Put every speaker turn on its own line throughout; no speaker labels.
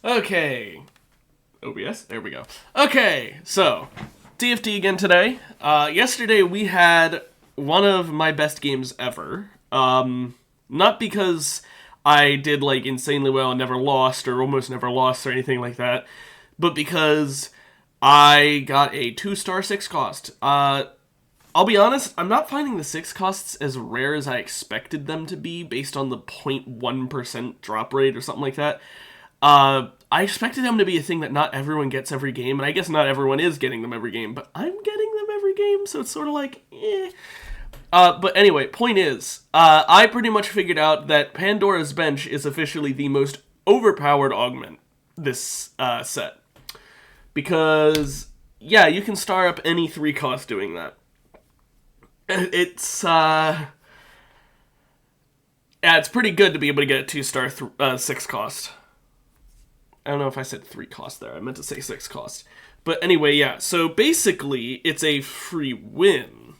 Okay. OBS? There we go. Okay, so, TFT again today. Yesterday we had one of my best games ever. Not because I did, like, insanely well and never lost, or almost never lost, or anything like that, but because I got a 2-star 6 cost. I'll be honest, I'm not finding the 6 costs as rare as I expected them to be based on the 0.1% drop rate or something like that. I expected them to be a thing that not everyone gets every game, and I guess not everyone is getting them every game, but I'm getting them every game, so it's sort of like, eh. But anyway, point is, I pretty much figured out that Pandora's Bench is officially the most overpowered augment this set. Because, yeah, you can star up any 3 cost doing that. It's, yeah, it's pretty good to be able to get a 2-star 6 cost. I don't know if I said 3 cost there. I meant to say 6 cost. But anyway, yeah. So basically, it's a free win.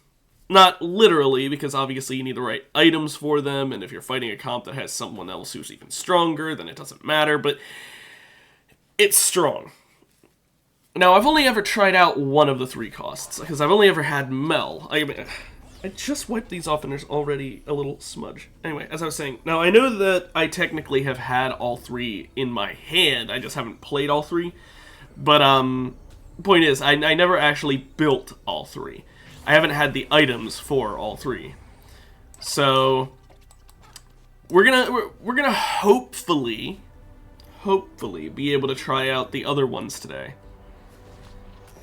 Not literally, because obviously you need the right items for them, and if you're fighting a comp that has someone else who's even stronger, then it doesn't matter, but it's strong. Now, I've only ever tried out one of the 3 costs, because I've only ever had Mel. I just wiped these off and there's already a little smudge. Anyway, as I was saying, now I know that I technically have had all 3 in my hand, I just haven't played all 3. But, point is, I never actually built all 3. I haven't had the items for all 3. So, we're gonna hopefully be able to try out the other ones today.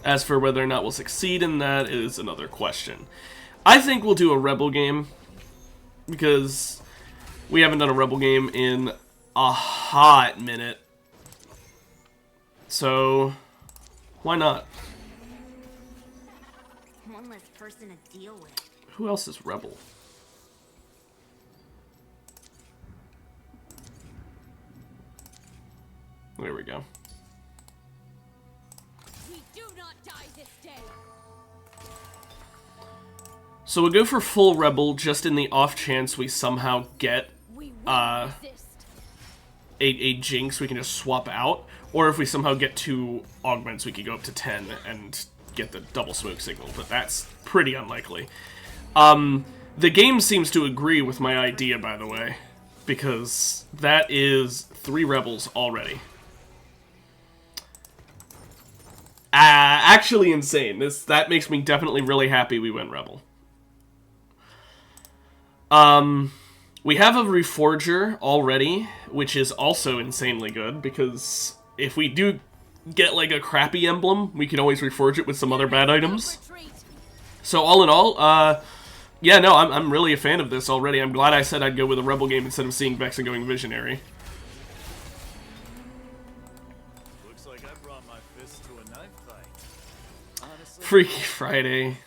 As for whether or not we'll succeed in that is another question. I think we'll do a Rebel game, because we haven't done a Rebel game in a hot minute. So, why not?
One less person to deal with.
Who else is Rebel? There we go.
We do not die this day.
So we'll go for full Rebel just in the off chance we somehow get a Jinx we can just swap out. Or if we somehow get 2 augments, we could go up to 10 and get the double smoke signal, but that's pretty unlikely. The game seems to agree with my idea, by the way, because that is 3 Rebels already. Actually insane. That makes me definitely really happy we went Rebel. We have a Reforger already, which is also insanely good, because if we do get, like, a crappy emblem, we can always Reforge it with some other bad items. So all in all, yeah, no, I'm really a fan of this already. I'm glad I said I'd go with a Rebel game instead of seeing Vex and going Visionary.
Looks like I brought my fist to a knife fight. Honestly,
Freaky Friday.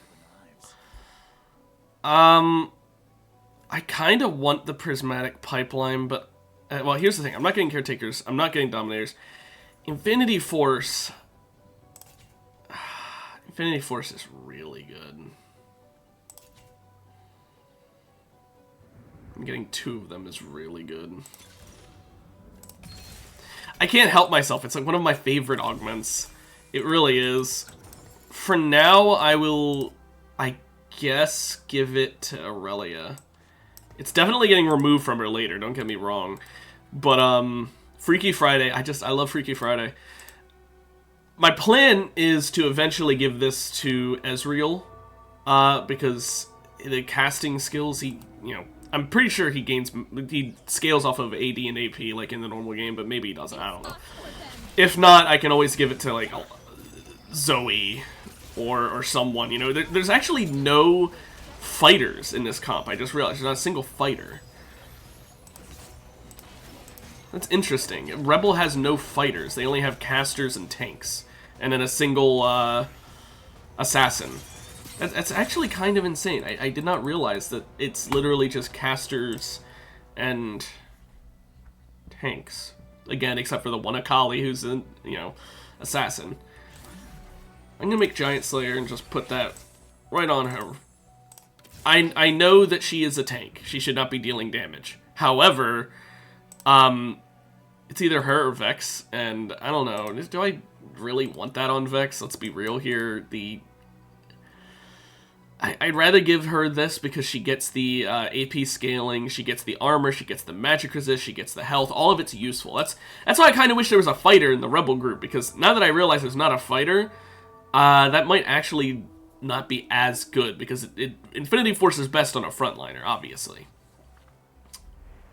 I kind of want the Prismatic Pipeline, but... well, here's the thing. I'm not getting Caretakers. I'm not getting Dominators. Infinity Force... Infinity Force is really good. I'm getting 2 of them is really good. I can't help myself. It's like one of my favorite augments. It really is. For now, I will, I guess, give it to Aurelia. It's definitely getting removed from her later, don't get me wrong. But, Freaky Friday, I love Freaky Friday. My plan is to eventually give this to Ezreal, because the casting skills, I'm pretty sure he scales off of AD and AP, like in the normal game, but maybe he doesn't, I don't know. If not, I can always give it to, like, Zoe, or someone, There's actually no fighters in this comp. I just realized there's not a single fighter. That's interesting. Rebel has no fighters. They only have casters and tanks. And then a single assassin. That's actually kind of insane. I did not realize that it's literally just casters and tanks. Again, except for the one Akali who's an, assassin. I'm gonna make Giant Slayer and just put that right on her. I know that she is a tank. She should not be dealing damage. However, it's either her or Vex, and I don't know. Do I really want that on Vex? Let's be real here. I'd rather give her this because she gets the AP scaling, she gets the armor, she gets the magic resist, she gets the health. All of it's useful. That's why I kind of wish there was a fighter in the Rebel group, because now that I realize there's not a fighter, that might actually not be as good, because Infinity Force is best on a frontliner, obviously.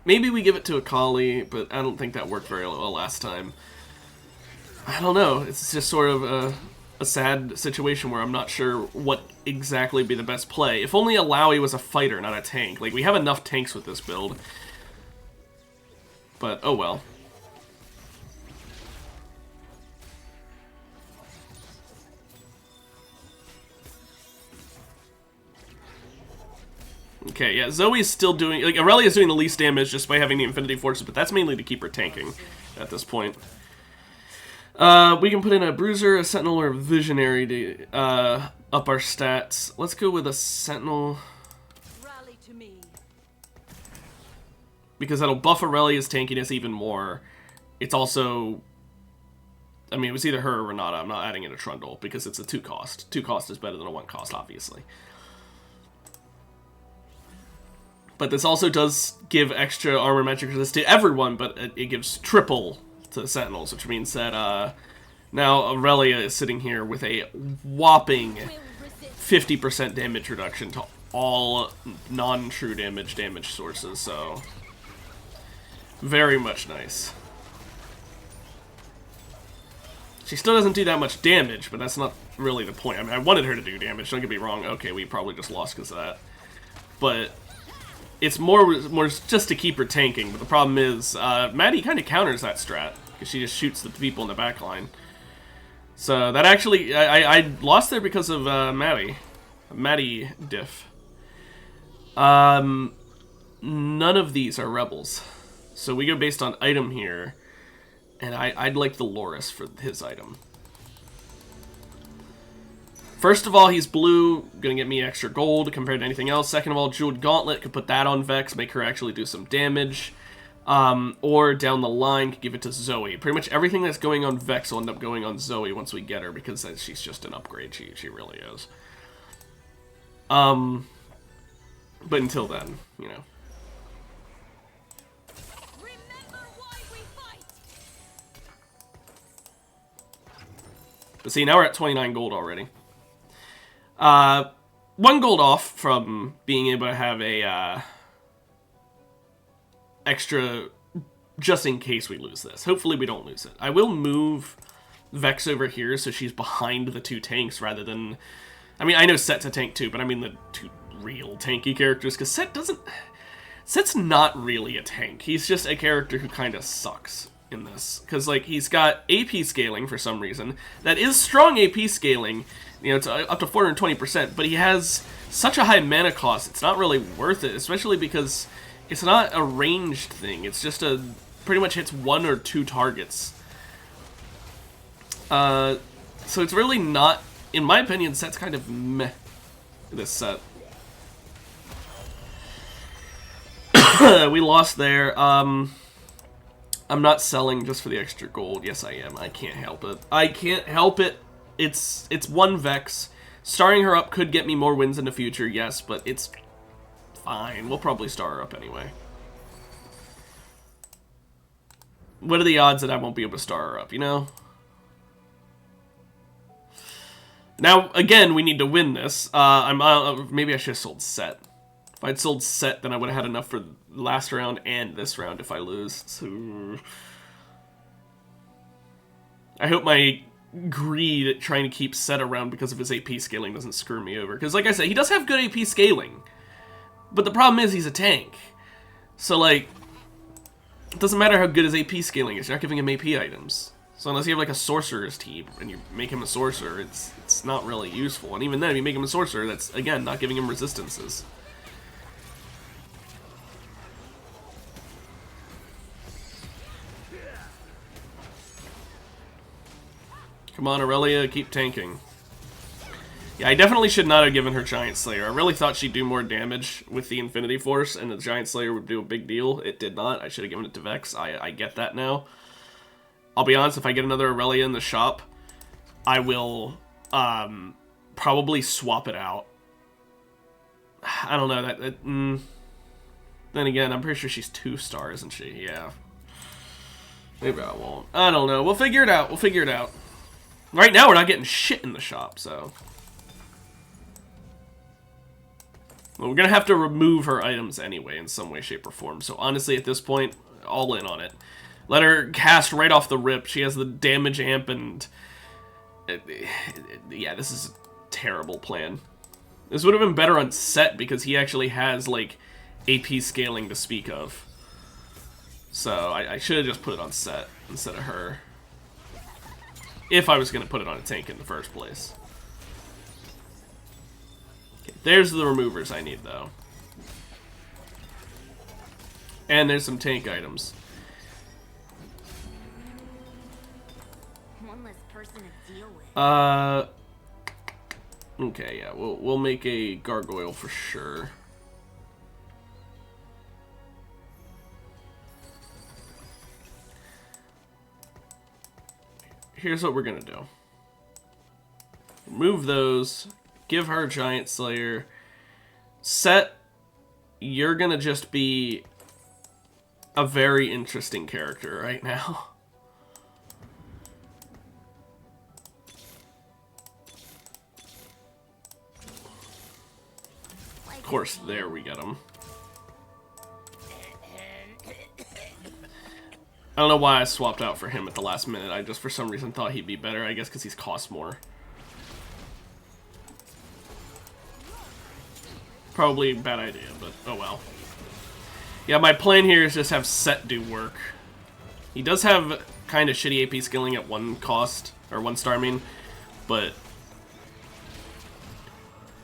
Maybe we give it to Akali, but I don't think that worked very well last time. I don't know. It's just sort of a sad situation where I'm not sure what exactly would be the best play. If only Alawi was a fighter, not a tank. Like, we have enough tanks with this build. But, oh well. Okay, yeah, Zoe's still doing... Like, Aurelia's doing the least damage just by having the Infinity Force, but that's mainly to keep her tanking at this point. We can put in a Bruiser, a Sentinel, or a Visionary to up our stats. Let's go with a Sentinel.
Rally to me.
Because that'll buff Aurelia's tankiness even more. It's also... I mean, it was either her or Renata. I'm not adding in a Trundle, because it's a 2-cost. 2-cost is better than a 1-cost, obviously. But this also does give extra armor magic resist to everyone, but it gives triple to the Sentinels, which means that now Aurelia is sitting here with a whopping 50% damage reduction to all non-true damage sources, so very much nice. She still doesn't do that much damage, but that's not really the point. I mean, I wanted her to do damage, don't get me wrong. Okay, we probably just lost because of that. But it's more just to keep her tanking, but the problem is, Maddie kind of counters that strat, because she just shoots the people in the back line. So that actually, I lost there because of Maddie diff. None of these are rebels. So we go based on item here, and I'd like the Loris for his item. First of all, he's blue, gonna get me extra gold compared to anything else. Second of all, Jeweled Gauntlet, could put that on Vex, make her actually do some damage. Or down the line, could give it to Zoe. Pretty much everything that's going on Vex will end up going on Zoe once we get her, because she's just an upgrade, she really is. But until then, you know.
Remember why we fight.
But see, now we're at 29 gold already. 1 gold off from being able to have a extra just in case we lose this. Hopefully we don't lose it. I will move Vex over here so she's behind the 2 tanks rather than... I mean, I know Set's a tank too, but I mean the 2 real tanky characters, because Set's not really a tank. He's just a character who kind of sucks in this. Because, like, he's got AP scaling for some reason. That is strong AP scaling. You know, it's up to 420%, but he has such a high mana cost, it's not really worth it, especially because it's not a ranged thing. It's just pretty much hits 1 or 2 targets. So it's really not, in my opinion, Set's kind of meh, this set. We lost there. I'm not selling just for the extra gold. Yes, I am. I can't help it. I can't help it. It's 1 Vex. Starring her up could get me more wins in the future, yes, but it's fine. We'll probably star her up anyway. What are the odds that I won't be able to star her up, you know? Now, again, we need to win this. Maybe I should have sold Set. If I'd sold Set, then I would have had enough for last round and this round if I lose. So I hope my greed at trying to keep Set around because of his AP scaling doesn't screw me over. Because, like I said, he does have good AP scaling. But the problem is he's a tank. So, like, it doesn't matter how good his AP scaling is. You're not giving him AP items. So unless you have, like, a Sorcerer's team and you make him a Sorcerer, it's not really useful. And even then, if you make him a Sorcerer, that's, again, not giving him resistances. Come on, Aurelia, keep tanking. Yeah, I definitely should not have given her Giant Slayer. I really thought she'd do more damage with the Infinity Force, and the Giant Slayer would do a big deal. It did not. I should have given it to Vex. I get that now. I'll be honest, if I get another Aurelia in the shop, I will probably swap it out. I don't know. Then again, I'm pretty sure she's 2-star, isn't she? Yeah. Maybe I won't. I don't know. We'll figure it out. We'll figure it out. Right now, we're not getting shit in the shop, so... Well, we're going to have to remove her items anyway in some way, shape, or form. So honestly, at this point, all in on it. Let her cast right off the rip. She has the damage amp and... yeah, this is a terrible plan. This would have been better on Set because he actually has, like, AP scaling to speak of. So I should have just put it on Set instead of her. If I was going to put it on a tank in the first place. Okay, there's the removers I need, though. And there's some tank items.
One less person to deal with.
Okay, yeah, we'll make a gargoyle for sure. Here's what we're gonna do. Remove those. Give her Giant Slayer. Set, you're gonna just be a very interesting character right now. Of course, there we get him. I don't know why I swapped out for him at the last minute. I just, for some reason, thought he'd be better. I guess because he's cost more. Probably a bad idea, but oh well. Yeah, my plan here is just have Set do work. He does have kind of shitty AP skilling at 1 cost, or 1 star, I mean, but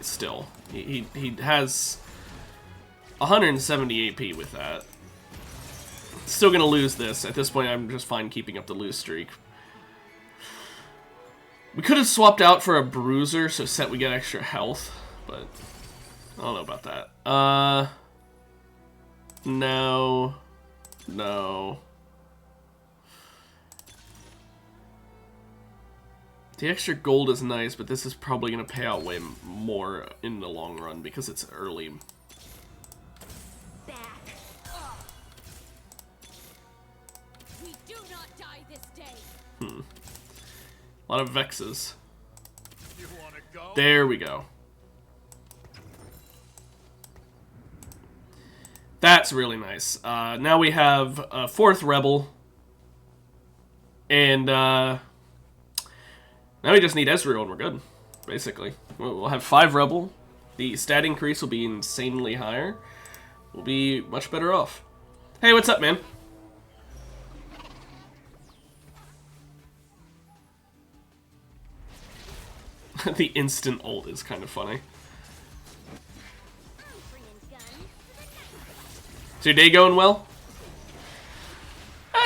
still, he has 170 AP with that. Still gonna lose this. At this point, I'm just fine keeping up the lose streak. We could have swapped out for a Bruiser, so Set we get extra health, but I don't know about that. No. No. The extra gold is nice, but this is probably going to pay out way more in the long run because it's early.
We do not die this day.
A lot of Vexes.
You wanna go?
There we go. That's really nice. Now we have a 4th Rebel. And now we just need Ezreal and we're good, basically. We'll have 5 Rebel. The stat increase will be insanely higher. We'll be much better off. Hey, what's up, man? The instant ult is kind of funny. Is your day going well?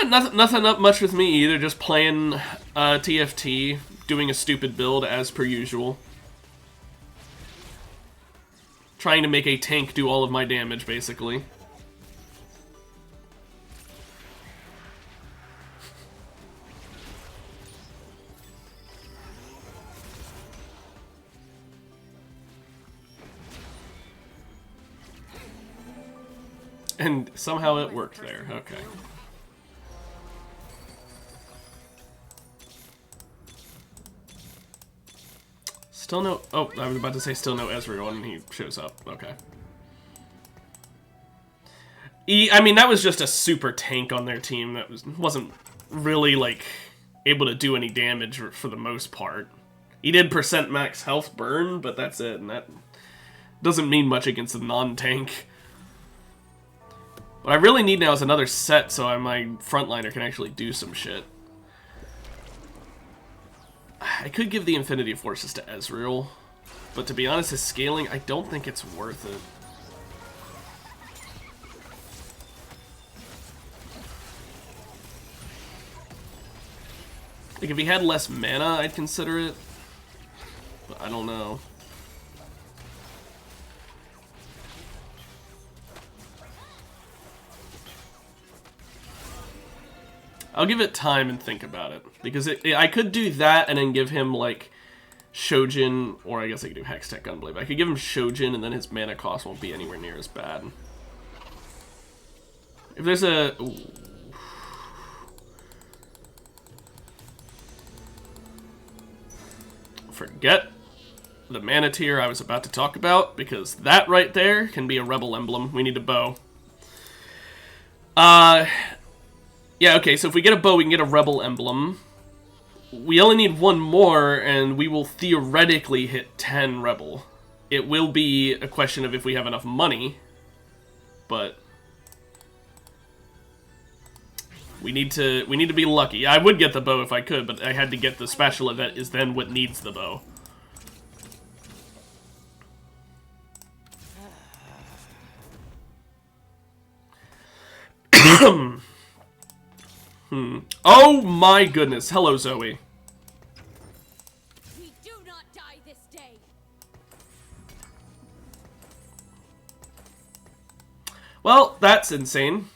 Nothing up much with me either. Just playing TFT, doing a stupid build as per usual. Trying to make a tank do all of my damage, basically. And somehow it worked there. Okay. Still no... Oh, I was about to say still no Ezreal, and he shows up. Okay. I mean, that was just a super tank on their team that wasn't really, like, able to do any damage for the most part. He did % max health burn, but that's it, and that doesn't mean much against a non-tank. What I really need now is another Set so my frontliner can actually do some shit. I could give the Infinity Forces to Ezreal, but to be honest, his scaling, I don't think it's worth it. Like, if he had less mana, I'd consider it, but I don't know. I'll give it time and think about it. Because I could do that and then give him, like, Shojin, or I guess I could do Hextech Gunblade. I could give him Shojin and then his mana cost won't be anywhere near as bad. If there's a... Ooh. Forget the mana tier I was about to talk about, because that right there can be a rebel emblem. We need a bow. Yeah, okay, so if we get a bow, we can get a rebel emblem. We only need one more, and we will theoretically hit 10 rebel. It will be a question of if we have enough money, but we need to be lucky. I would get the bow if I could, but I had to get the spatula that is then what needs the bow. Oh my goodness. Hello, Zoe.
We do not die this day.
Well, that's insane.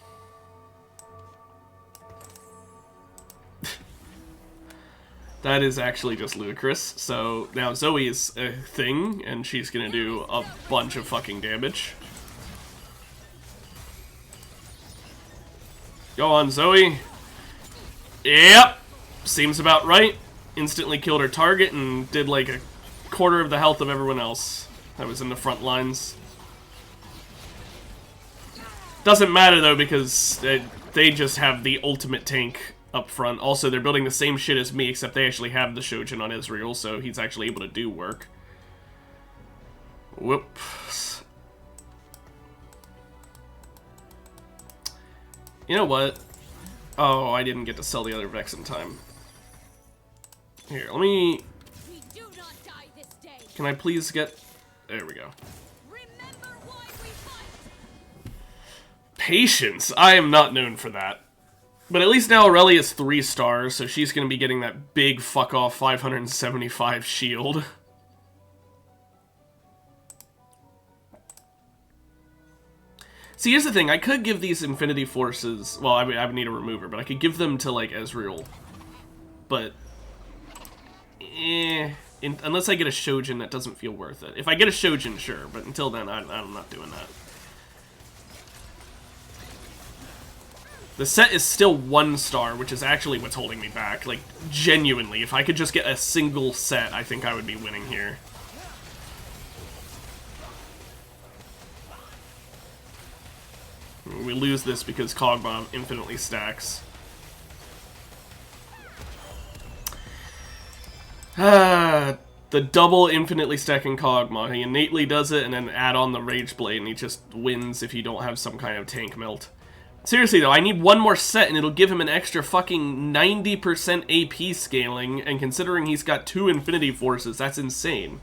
That is actually just ludicrous. So now Zoe is a thing, and she's gonna do a bunch of fucking damage. Go on, Zoe. Yep. Seems about right. Instantly killed her target and did like a quarter of the health of everyone else that was in the front lines. Doesn't matter though, because they just have the ultimate tank up front. Also, they're building the same shit as me, except they actually have the Shojin on Ezreal, so he's actually able to do work. Whoops. You know what? Oh, I didn't get to sell the other Vex in time. Here, let me...
We do not die this day.
Can I please get... There we go.
Remember why we fight.
Patience! I am not known for that. But at least now Aurelia is 3 stars, so she's going to be getting that big fuck-off 575 shield. See, here's the thing. I could give these Infinity Forces... Well, I would need a remover, but I could give them to, like, Ezreal. But... unless I get a Shojin, that doesn't feel worth it. If I get a Shojin, sure. But until then, I'm not doing that. The set is still 1 star, which is actually what's holding me back. Like, genuinely, if I could just get a single set, I think I would be winning here. We lose this because Kog'Maw infinitely stacks. The double infinitely stacking Kog'Maw. He innately does it and then add on the Rage Blade, and he just wins if you don't have some kind of tank melt. Seriously though, I need one more set and it'll give him an extra fucking 90% AP scaling, and considering he's got 2 Infinity Forces, that's insane.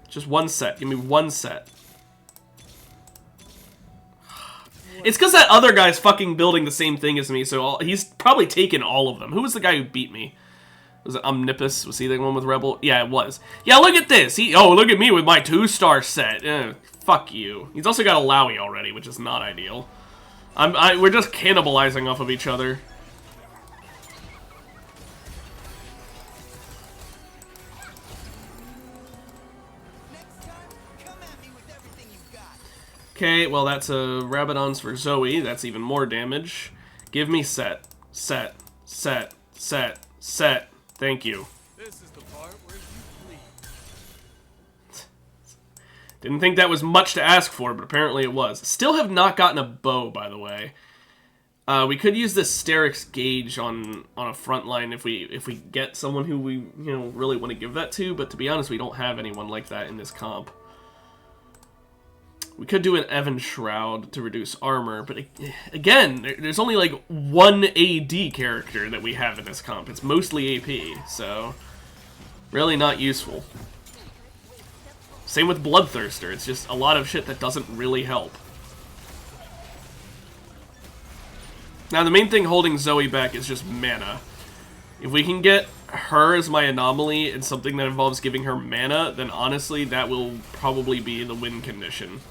Just 1 set. Give me 1 set. It's because that other guy's fucking building the same thing as me, so he's probably taken all of them. Who was the guy who beat me? Was it Omnipus? Was he the one with Rebel? Yeah, it was. Yeah, look at this. Oh, look at me with my 2-star set. Fuck you. He's also got a Lowy already, which is not ideal. We're just cannibalizing off of each other. Okay, well that's a Rabadons for Zoe. That's even more damage. Give me set. Set. Set. Set. Set. Thank you.
This is the part where you bleed.
Didn't think that was much to ask for, but apparently it was. Still have not gotten a bow, by the way. We could use this Sterix Gauge on a front line if we get someone who we really want to give that to, but to be honest, we don't have anyone like that in this comp. We could do an Evan Shroud to reduce armor, but again, there's only like 1 AD character that we have in this comp. It's mostly AP, so really not useful. Same with Bloodthirster. It's just a lot of shit that doesn't really help. Now, the main thing holding Zoe back is just mana. If we can get her as my anomaly and something that involves giving her mana, then honestly, that will probably be the win condition.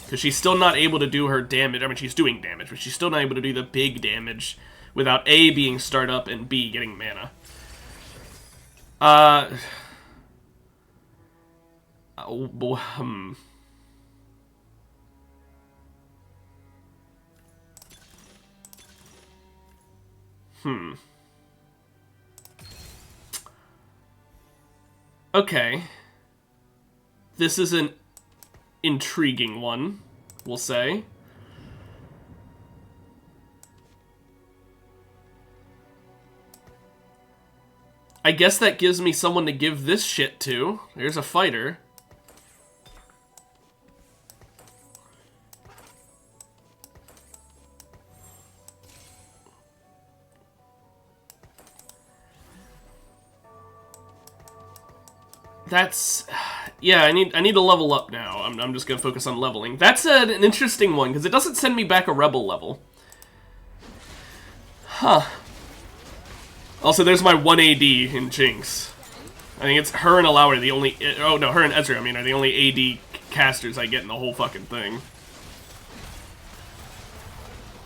Because she's still not able to do her damage. I mean, she's doing damage, but she's still not able to do the big damage without A, being start up, and B, getting mana. Okay. This is an intriguing one, we'll say. I guess that gives me someone to give this shit to. There's a fighter. That's... Yeah, I need to level up now. I'm just gonna focus on leveling. That's an interesting one, because it doesn't send me back a rebel level. Huh. Also, there's my 1 AD in Jinx. I think it's her and Alawi are the only... Oh, no, her and Ezreal, I mean, are the only AD casters I get in the whole fucking thing.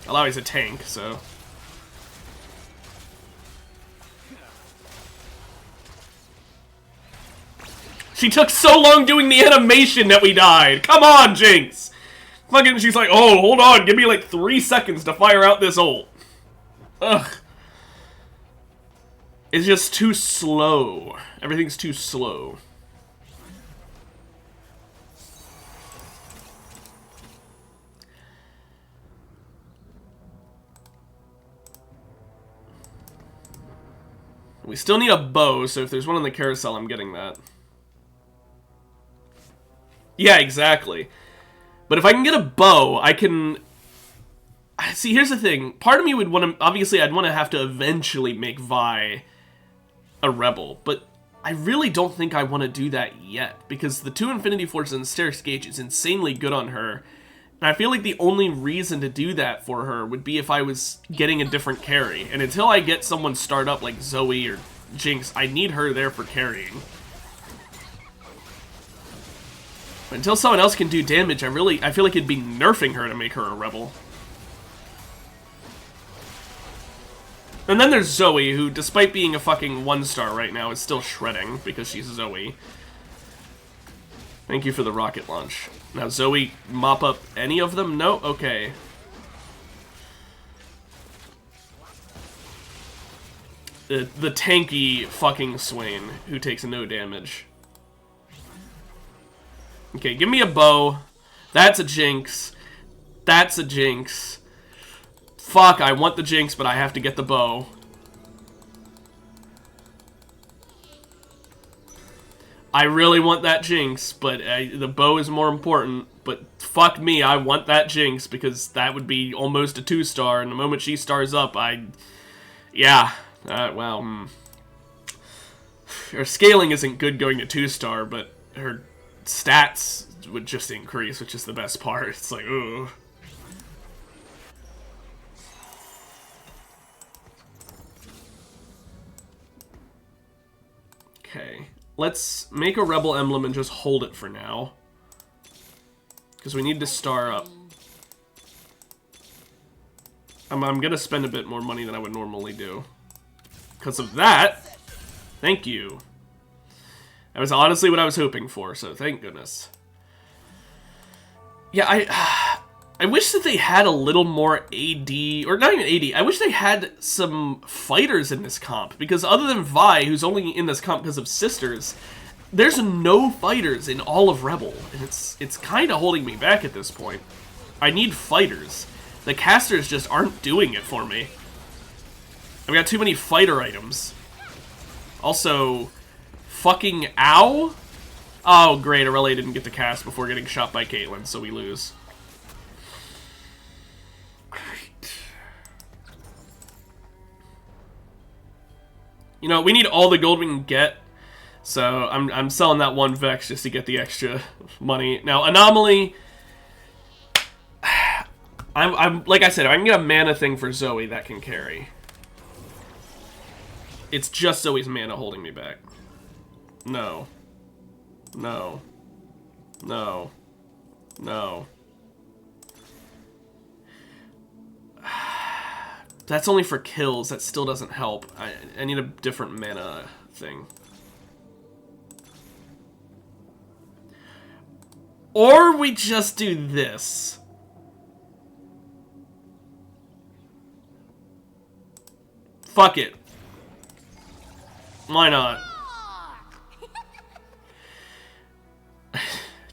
Alawi's a tank, so... She took so long doing the animation that we died! Come on, Jinx! Fucking, she's like, oh, hold on, give me like 3 seconds to fire out this ult. Ugh. It's just too slow. Everything's too slow. We still need a bow, so if there's one on the carousel, I'm getting that. Yeah, exactly. But if I can get a bow, I can... See, here's the thing. Part of me would want to... Obviously, I'd want to have to eventually make Vi a rebel. But I really don't think I want to do that yet. Because the 2 Infinity Forces and Sterak's Gage is insanely good on her. And I feel like the only reason to do that for her would be if I was getting a different carry. And until I get someone start up like Zoe or Jinx, I need her there for carrying. But until someone else can do damage, I feel like it'd be nerfing her to make her a rebel. And then there's Zoe, who, despite being a fucking 1-star right now, is still shredding, because she's Zoe. Thank you for the rocket launch. Now, Zoe, mop up any of them? No? Okay. The tanky fucking Swain, who takes no damage. Okay, give me a bow. That's a Jinx. That's a Jinx. Fuck, I want the Jinx, but I have to get the bow. I really want that Jinx, but the bow is more important. But fuck me, I want that Jinx, because that would be almost a 2-star, and the moment she stars up, yeah. Well, Her scaling isn't good going to 2-star, but her stats would just increase, which is the best part. It's like, ooh. Okay, let's make a rebel emblem and just hold it for now. Because we need to star up. I'm gonna spend a bit more money than I would normally do. Because of that, thank you. That was honestly what I was hoping for, so thank goodness. Yeah, I wish that they had a little more AD, or not even AD, I wish they had some fighters in this comp, because other than Vi, who's only in this comp because of Sisters, there's no fighters in all of Rebel, and it's kind of holding me back at this point. I need fighters. The casters just aren't doing it for me. I've got too many fighter items. Also, fucking ow? Oh, great, Aurelia didn't get to cast before getting shot by Caitlyn, so we lose. Great. You know, we need all the gold we can get, so I'm selling that one Vex just to get the extra money. Now, Anomaly... I'm like I said, if I can get a mana thing for Zoe, that can carry. It's just Zoe's mana holding me back. No. No. No. No. That's only for kills. That still doesn't help. I need a different mana thing. Or we just do this. Fuck it. Why not?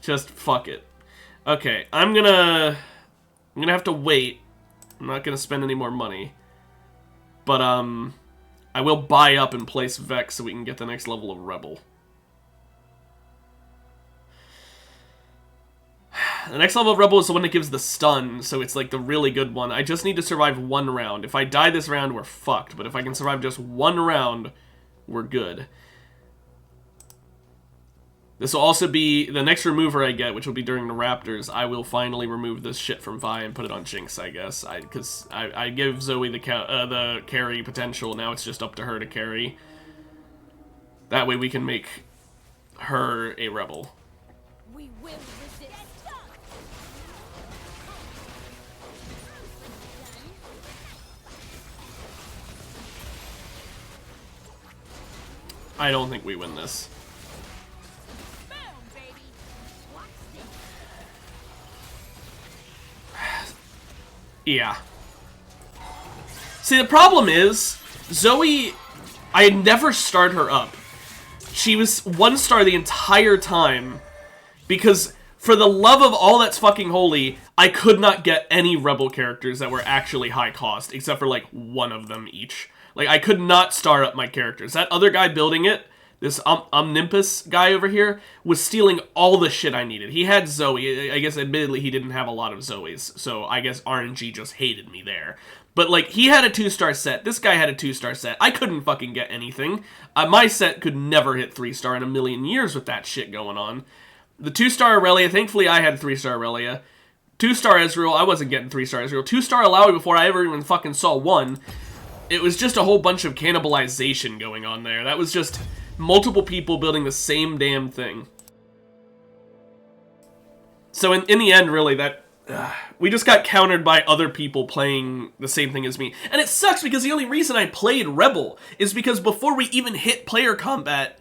Just fuck it. Okay, I'm gonna have to wait. I'm not gonna spend any more money. But I will buy up and place Vex so we can get the next level of Rebel. The next level of Rebel is the one that gives the stun, so it's like the really good one. I just need to survive one round. If I die this round, we're fucked. But if I can survive just one round, we're good. This will also be the next remover I get, which will be during the Raptors. I will finally remove this shit from Vi and put it on Jinx, I guess. Because I give Zoe the carry potential. Now it's just up to her to carry. That way we can make her a Rebel.
We will resist.
I don't think we win this.
Boom, baby. Watch this.
Yeah. See, the problem is, Zoe, I never starred her up. She was 1 star the entire time, because for the love of all that's fucking holy, I could not get any Rebel characters that were actually high cost, except for like 1 of them each. Like, I could not star up my characters. That other guy building it, this Omnimpus guy over here, was stealing all the shit I needed. He had Zoe. I guess, admittedly, he didn't have a lot of Zoes, so I guess RNG just hated me there. But, like, he had a 2-star set. This guy had a 2-star set. I couldn't fucking get anything. My set could never hit 3-star in a million years with that shit going on. The 2-star Aurelia, thankfully I had 3-star Aurelia. 2-star Ezreal, I wasn't getting 3-star Ezreal. 2-star Alawi before I ever even fucking saw 1. It was just a whole bunch of cannibalization going on there. That was just multiple people building the same damn thing. So in the end, really, that we just got countered by other people playing the same thing as me. And it sucks because the only reason I played Rebel is because before we even hit player combat,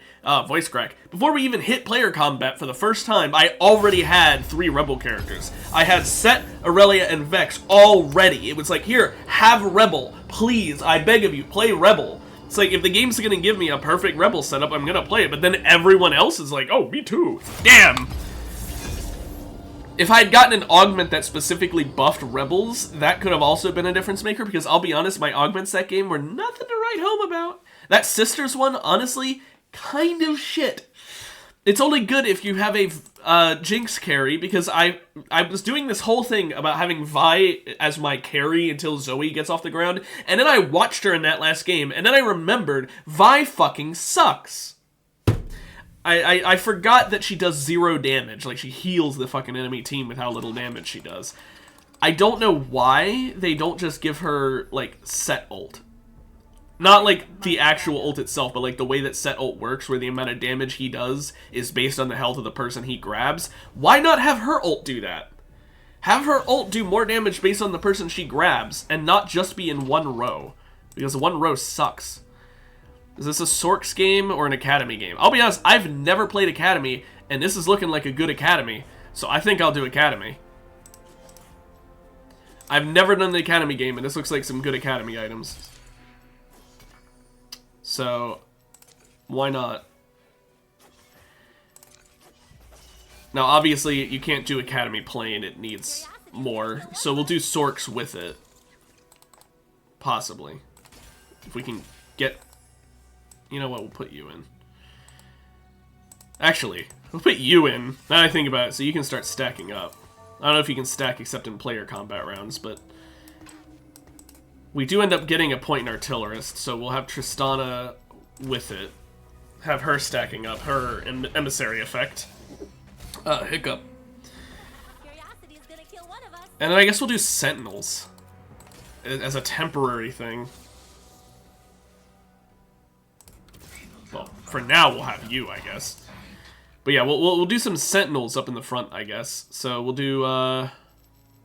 voice crack, before we even hit player combat for the first time, I already had 3 Rebel characters. I had Set, Aurelia, and Vex already. It was like, here, have Rebel. Please, I beg of you, play Rebel. It's like, if the game's gonna give me a perfect Rebel setup, I'm gonna play it. But then everyone else is like, oh, me too. Damn! If I had gotten an augment that specifically buffed Rebels, that could have also been a difference maker, because I'll be honest, my augments that game were nothing to write home about. That Sisters one, honestly, kind of shit. It's only good if you have a Jinx carry, because I was doing this whole thing about having Vi as my carry until Zoe gets off the ground, and then I watched her in that last game, and then I remembered Vi fucking sucks. I forgot that she does 0 damage. Like, she heals the fucking enemy team with how little damage she does. I don't know why they don't just give her, like, set ult. Not, like, the actual ult itself, but, like, the way that set ult works, where the amount of damage he does is based on the health of the person he grabs. Why not have her ult do that? Have her ult do more damage based on the person she grabs, and not just be in 1 row. Because 1 row sucks. Is this a Sorks game or an Academy game? I'll be honest, I've never played Academy, and this is looking like a good Academy, so I think I'll do Academy. I've never done the Academy game, and this looks like some good Academy items. So, why not? Now, obviously, you can't do Academy plain, it needs more, so we'll do Sorks with it. Possibly. If we can get... You know what, we'll put you in. Actually, we'll put you in, now that I think about it, so you can start stacking up. I don't know if you can stack except in player combat rounds, but... We do end up getting a point in Artillerist, so we'll have Tristana with it. Have her stacking up, her emissary effect. Hiccup.
Curiosity is gonna kill one of us.
And then I guess we'll do Sentinels. As a temporary thing. Well, for now we'll have you, I guess. But yeah, we'll do some Sentinels up in the front, I guess. So we'll do, where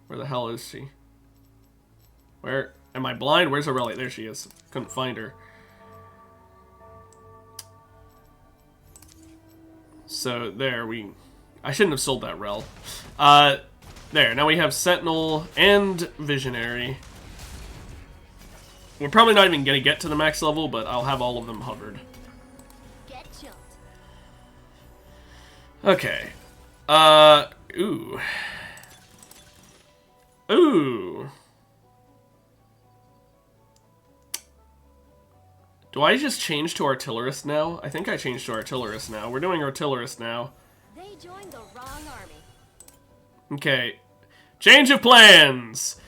the hell is she? Where Am I blind? Where's Aurelia? There she is. Couldn't find her. So, there, I shouldn't have sold that rel. There, now we have Sentinel and Visionary. We're probably not even going to get to the max level, but I'll have all of them hovered.
Get chilled.
Okay. Ooh. Ooh. Do I just change to Artillerist now? I think I changed to Artillerist now. We're doing Artillerist now.
They joined the wrong army.
Okay. Change of plans!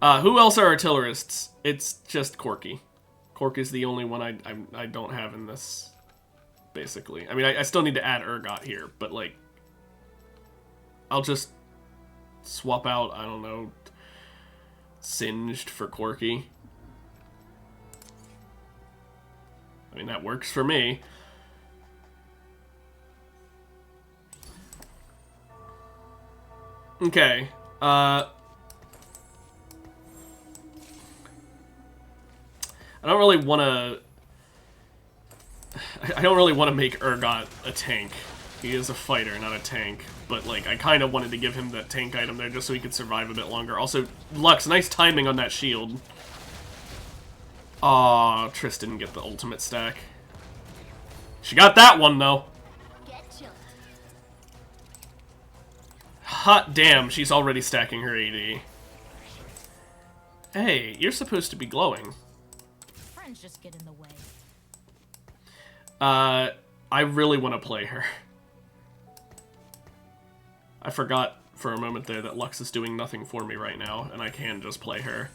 Who else are Artillerists? It's just Corky. Corky's the only one I don't have in this, basically. I mean, I still need to add Urgot here, but, like, I'll just swap out, I don't know, Singed for Corky. I mean, that works for me. Okay. I don't really want to... I don't really want to make Urgot a tank. He is a fighter, not a tank. But, like, I kind of wanted to give him that tank item there just so he could survive a bit longer. Also, Lux, nice timing on that shield. Aw, Triss didn't get the ultimate stack. She got that one, though.
Get chilled.
Hot damn, she's already stacking her AD. Hey, you're supposed to be glowing.
Friends just get in the way.
I really want to play her. I forgot for a moment there that Lux is doing nothing for me right now, and I can just play her.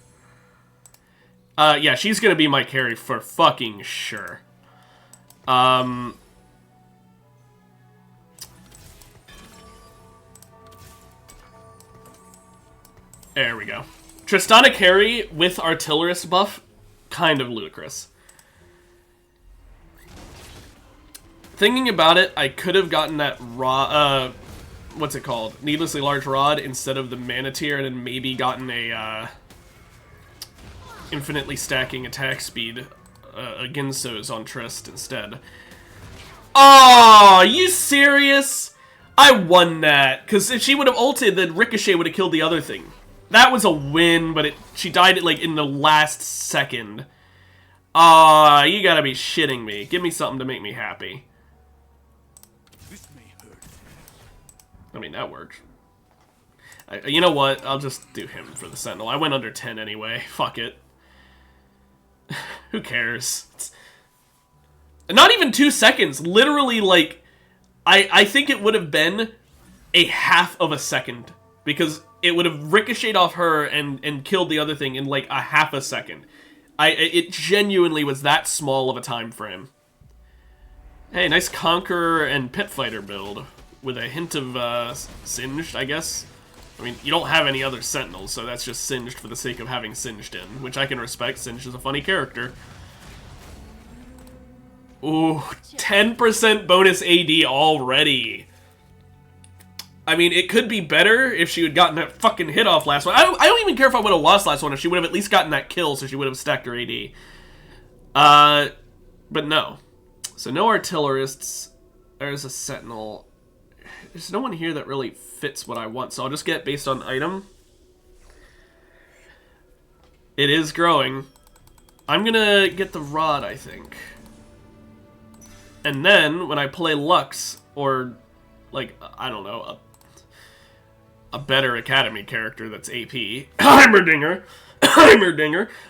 Yeah, she's gonna be my carry for fucking sure. There we go. Tristana carry with Artillerist buff, kind of ludicrous. Thinking about it, I could have gotten that rod, what's it called? Needlessly Large Rod instead of the Mana Tier, and then maybe gotten a, infinitely stacking attack speed, Ginsos on Trist instead. Oh, you serious? I won that, because if she would have ulted, then Ricochet would have killed the other thing. That was a win, but she died like in the last second. Ah, you gotta be shitting me. Give me something to make me happy.
This may hurt.
I mean, that worked. You know what? I'll just do him for the Sentinel. I went under 10 anyway. Fuck it. Who cares? Not even 2 seconds. Literally, like, I think it would have been a half of a second. Because it would have ricocheted off her and killed the other thing in, like, a half a second. It genuinely was that small of a time frame. Hey, nice Conqueror and Pit Fighter build. With a hint of, Singed, I guess. I mean, you don't have any other Sentinels, so that's just Singed for the sake of having Singed in. Which I can respect. Singed is a funny character. Ooh, 10% bonus AD already. I mean, it could be better if she had gotten that fucking hit off last one. I don't even care if I would have lost last one, if she would have at least gotten that kill, so she would have stacked her AD. But no. So no Artillerists. There's a Sentinel. There's no one here that really fits what I want, so I'll just get based on item. It is growing. I'm gonna get the Rod, I think. And then, when I play Lux, or, like, I don't know, a better Academy character that's AP, Heimerdinger,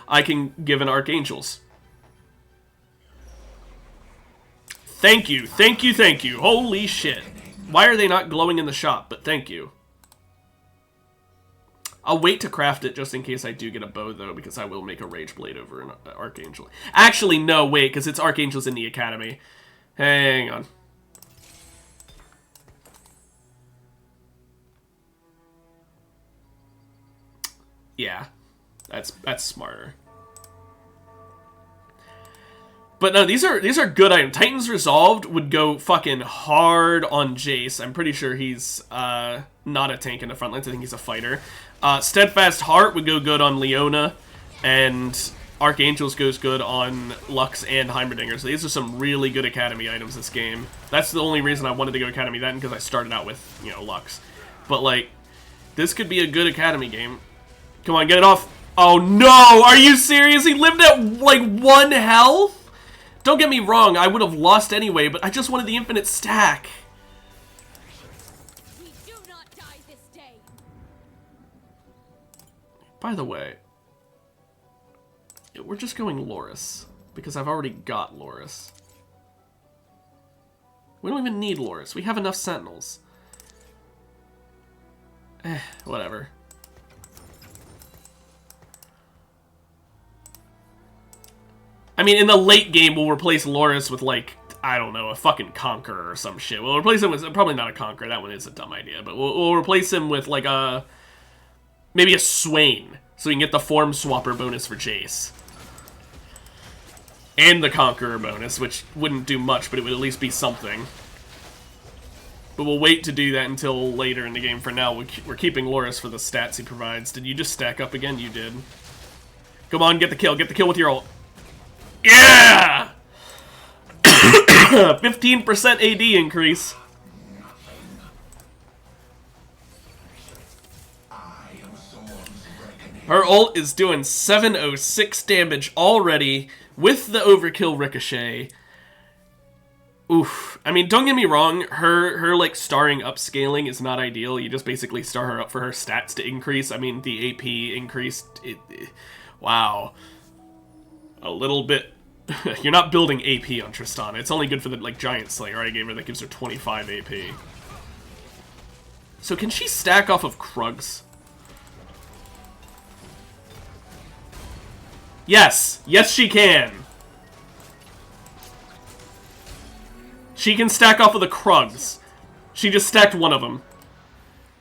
I can give an Archangels. Thank you, thank you, thank you. Holy shit. Why are they not glowing in the shop? But thank you. I'll wait to craft it just in case I do get a bow, though, because I will make a Rage Blade over an Archangel. Actually, no, wait, because it's Archangels in the Academy. Hang on. Yeah, that's smarter. But no, these are good items. Titan's Resolved would go fucking hard on Jace. I'm pretty sure he's not a tank in the front lines. I think he's a fighter. Steadfast Heart would go good on Leona. and Archangels goes good on Lux and Heimerdinger. So these are some really good Academy items this game. That's the only reason I wanted to go Academy then, because I started out with, you know, Lux. But, like, this could be a good Academy game. Come on, get it off. Oh, no! Are you serious? He lived at, like, 1 health? Don't get me wrong, I would have lost anyway, but I just wanted the infinite stack.
We do not die this day.
By the way, we're just going Loris, because I've already got Loris. We don't even need Loris. We have enough Sentinels. Whatever. I mean, in the late game, we'll replace Loris with, like, I don't know, a fucking Conqueror or some shit. We'll replace him with, probably not a Conqueror, that one is a dumb idea, but we'll replace him with, like, maybe a Swain, so we can get the Form Swapper bonus for Jace. And the Conqueror bonus, which wouldn't do much, but it would at least be something. But we'll wait to do that until later in the game. For now, we're keeping Loris for the stats he provides. Did you just stack up again? You did. Come on, get the kill. Get the kill with your ult. Yeah! 15% AD increase. Her ult is doing 706 damage already with the overkill ricochet. Oof. I mean, don't get me wrong, her like starring upscaling is not ideal. You just basically star her up for her stats to increase. I mean, the AP increased. Wow. A little bit. You're not building AP on Tristana. It's only good for the like Giant Slayer I gave her that gives her 25 AP. So can she stack off of Krugs? Yes! Yes, she can! She can stack off of the Krugs. She just stacked one of them.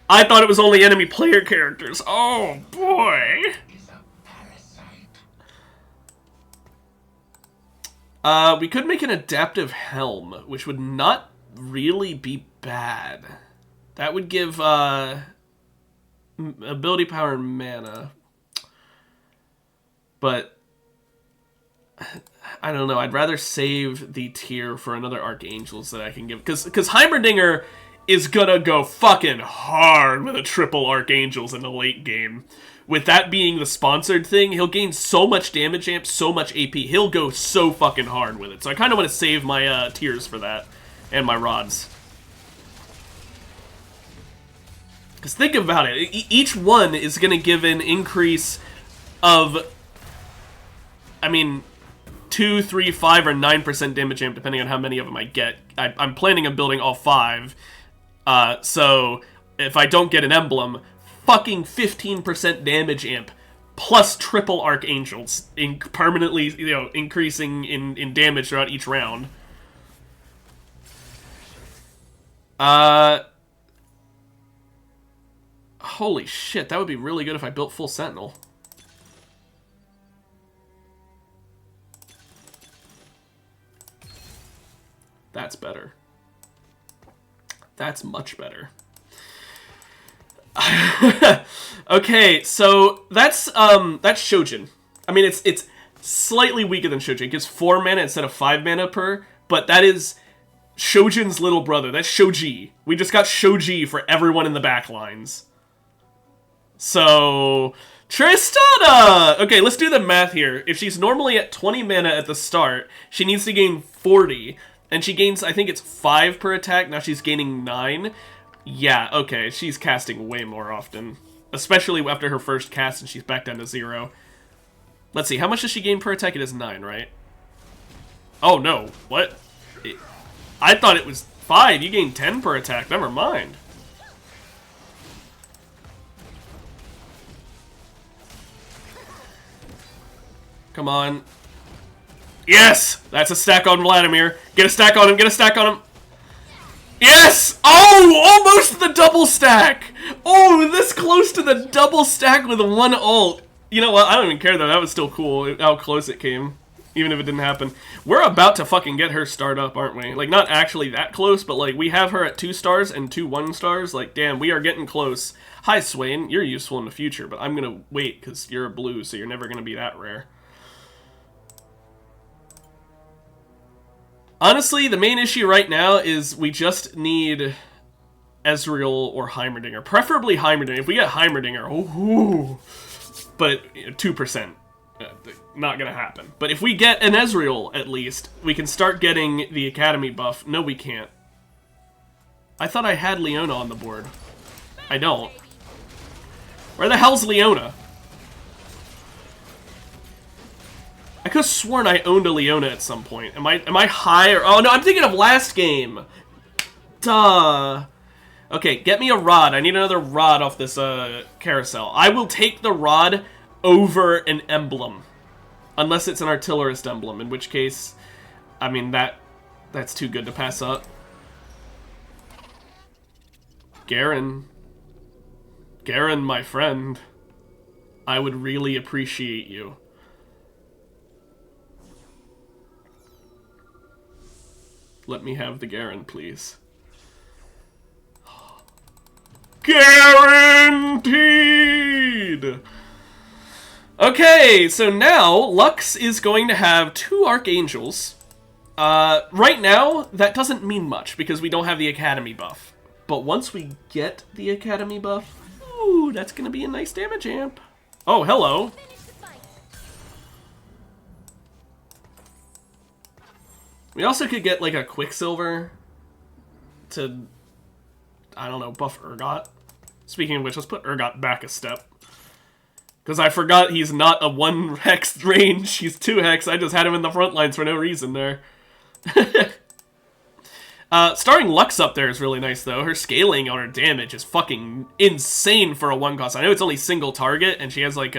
I thought it was only enemy player characters. Oh, boy! We could make an adaptive helm, which would not really be bad. That would give, ability power and mana. But I don't know. I'd rather save the tier for another Archangels that I can give. Because Heimerdinger is gonna go fucking hard with a triple Archangels in the late game. With that being the sponsored thing, he'll gain so much damage amp, so much AP. He'll go so fucking hard with it. So I kind of want to save my tiers for that. And my rods. Because think about it. Each one is going to give an increase of, I mean, 2, 3, 5, or 9% damage amp, depending on how many of them I get. I'm planning on building all 5. So if I don't get an emblem, fucking 15% damage amp plus triple Archangels, permanently, you know, increasing in damage throughout each round. Holy shit, that would be really good if I built full Sentinel. That's better. That's much better. Okay, so that's Shojin. I mean, it's slightly weaker than Shojin. It gives 4 mana instead of 5 mana per, but that is Shojin's little brother. That's Shoji. We just got Shoji for everyone in the back lines. So, Tristana! Okay, let's do the math here. If she's normally at 20 mana at the start, she needs to gain 40, and she gains, I think it's 5 per attack. Now she's gaining 9. Yeah, okay, she's casting way more often. Especially after her first cast and she's back down to 0. Let's see, how much does she gain per attack? It is 9, right? Oh, no. What? I thought it was 5. You gain 10 per attack. Never mind. Come on. Yes! That's a stack on Vladimir. Get a stack on him, get a stack on him. Yes! Oh, almost the double stack! Oh, this close to the double stack with one ult. You know what? I don't even care though. That was still cool how close it came. Even if it didn't happen. We're about to fucking get her starred up, aren't we? Like, not actually that close, but like, we have her at 2 stars and 2 1 stars. Like, damn, we are getting close. Hi, Swain. You're useful in the future, but I'm gonna wait because you're a blue, so you're never gonna be that rare. Honestly, the main issue right now is we just need Ezreal or Heimerdinger. Preferably Heimerdinger. If we get Heimerdinger, ooh, but 2%. Not gonna happen. But if we get an Ezreal, at least, we can start getting the Academy buff. No, we can't. I thought I had Leona on the board. I don't. Where the hell's Leona? I could have sworn I owned a Leona at some point. Am I high or... Oh, no, I'm thinking of last game. Duh. Okay, get me a rod. I need another rod off this carousel. I will take the rod over an emblem. Unless it's an artillerist emblem, in which case, I mean, that's too good to pass up. Garen. Garen, my friend. I would really appreciate you. Let me have the Garen, please. Guaranteed! Okay, so now Lux is going to have 2 Archangels. Right now, that doesn't mean much because we don't have the Academy buff. But once we get the Academy buff, ooh, that's going to be a nice damage amp. Oh, hello. We also could get, like, a Quicksilver to, I don't know, buff Urgot. Speaking of which, let's put Urgot back a step. Because I forgot he's not a 1 hex range, he's 2 hex. I just had him in the front lines for no reason there. Starring Lux up there is really nice, though. Her scaling on her damage is fucking insane for a 1 cost. I know it's only single target, and she has, like,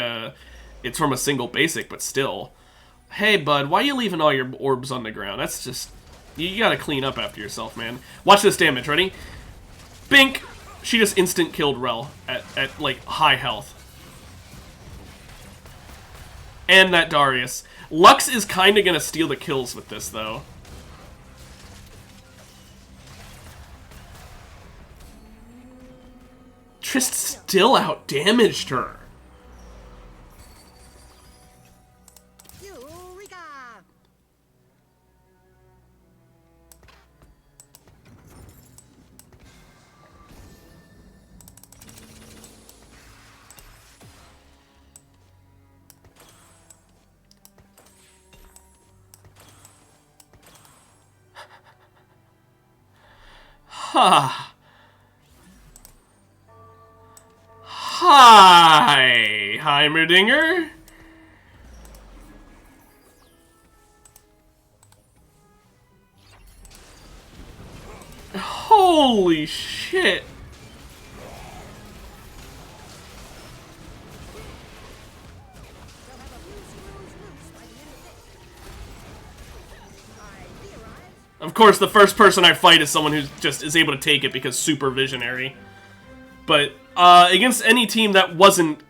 it's from a single basic, but still. Hey, bud, why are you leaving all your orbs on the ground? That's just... You gotta clean up after yourself, man. Watch this damage. Ready? Bink! She just instant killed Rel at like, high health. And that Darius. Lux is kinda gonna steal the kills with this, though. Trist still out-damaged her. Ha. Hi, Heimerdinger. Holy shit. Of course, the first person I fight is someone who just is able to take it because super visionary. But against any team that wasn't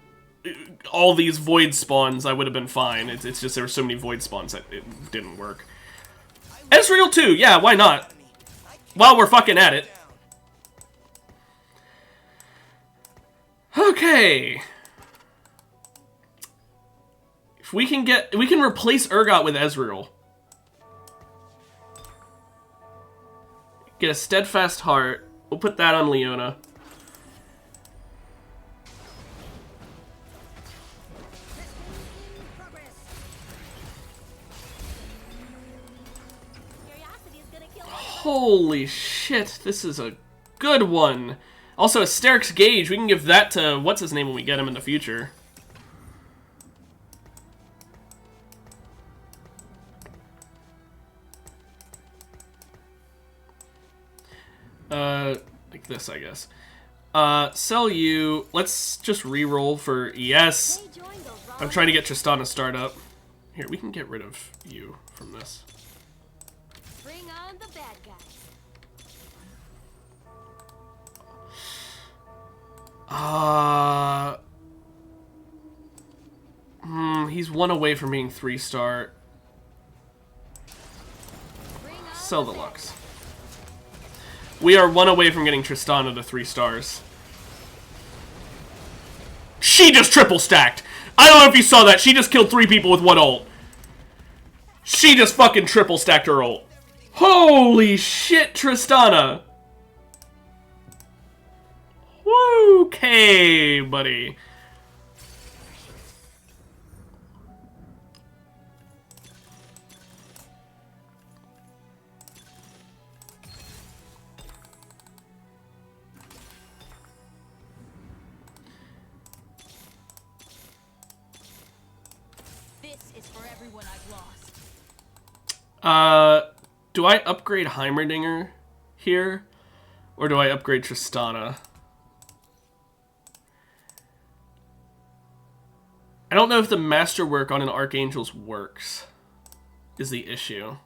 all these void spawns, I would have been fine. It's just there were so many void spawns that it didn't work. Ezreal too, yeah, why not? While we're fucking at it. Okay. If we can replace Urgot with Ezreal. Get a Steadfast Heart. We'll put that on Leona. Holy shit, this is a good one. Also, Asterix Gauge, we can give that to what's-his-name when we get him in the future. Like this, I guess. Sell you. Let's just re-roll for ES. I'm trying to get Tristana to start up. Here, we can get rid of you from this.
Bring on the bad guys.
He's 1 away from being 3-star. Sell the Lux. We are 1 away from getting Tristana to 3 stars. She just triple stacked. I don't know if you saw that. She just killed 3 people with 1 ult. She just fucking triple stacked her ult. Holy shit, Tristana. Okay, buddy.
This is for everyone I've lost.
Do I upgrade Heimerdinger here? Or do I upgrade Tristana? I don't know if the masterwork on an Archangel's works, is the issue.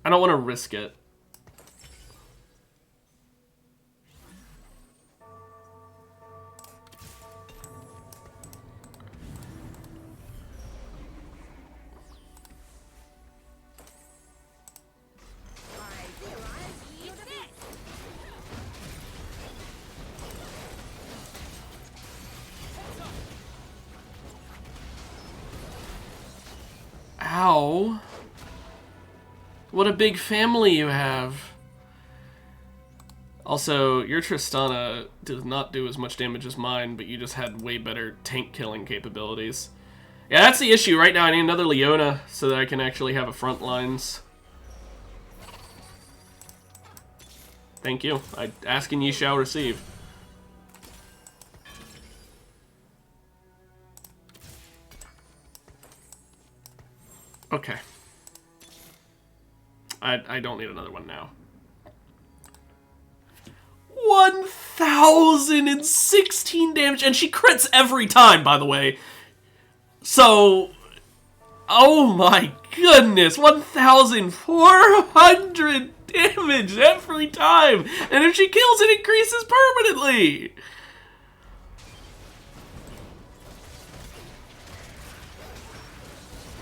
I don't want to risk it. Ow. What a big family you have. Also, your Tristana does not do as much damage as mine, but you just had way better tank killing capabilities. Yeah, that's the issue. Right now I need another Leona so that I can actually have a front lines. Thank you. I ask and ye shall receive. Okay. I don't need another one now. 1,016 damage, and she crits every time, by the way. So, oh my goodness, 1,400 damage every time, and if she kills, it increases permanently.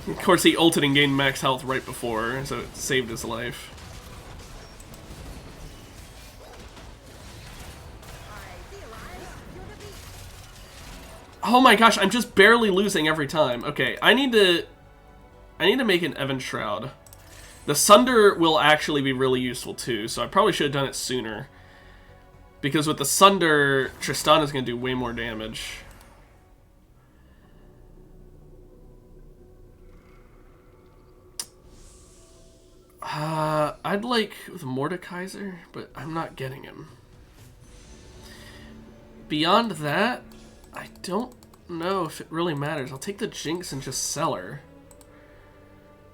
Of course, he ulted and gained max health right before, so it saved his life. Oh my gosh, I'm just barely losing every time. Okay, I need to make an Evan Shroud. The Sunder will actually be really useful too, so I probably should have done it sooner. Because with the Sunder, Tristana's gonna do way more damage. I'd like the Mordekaiser, but I'm not getting him. Beyond that, I don't know if it really matters. I'll take the Jinx and just sell her.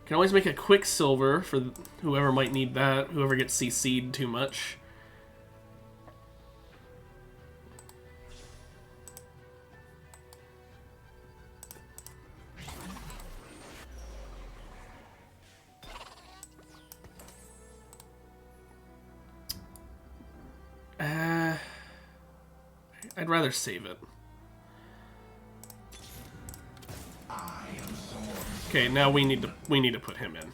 Can always make a Quicksilver for whoever might need that, whoever gets CC'd too much. I'd rather save it. Okay, now we need to put him in.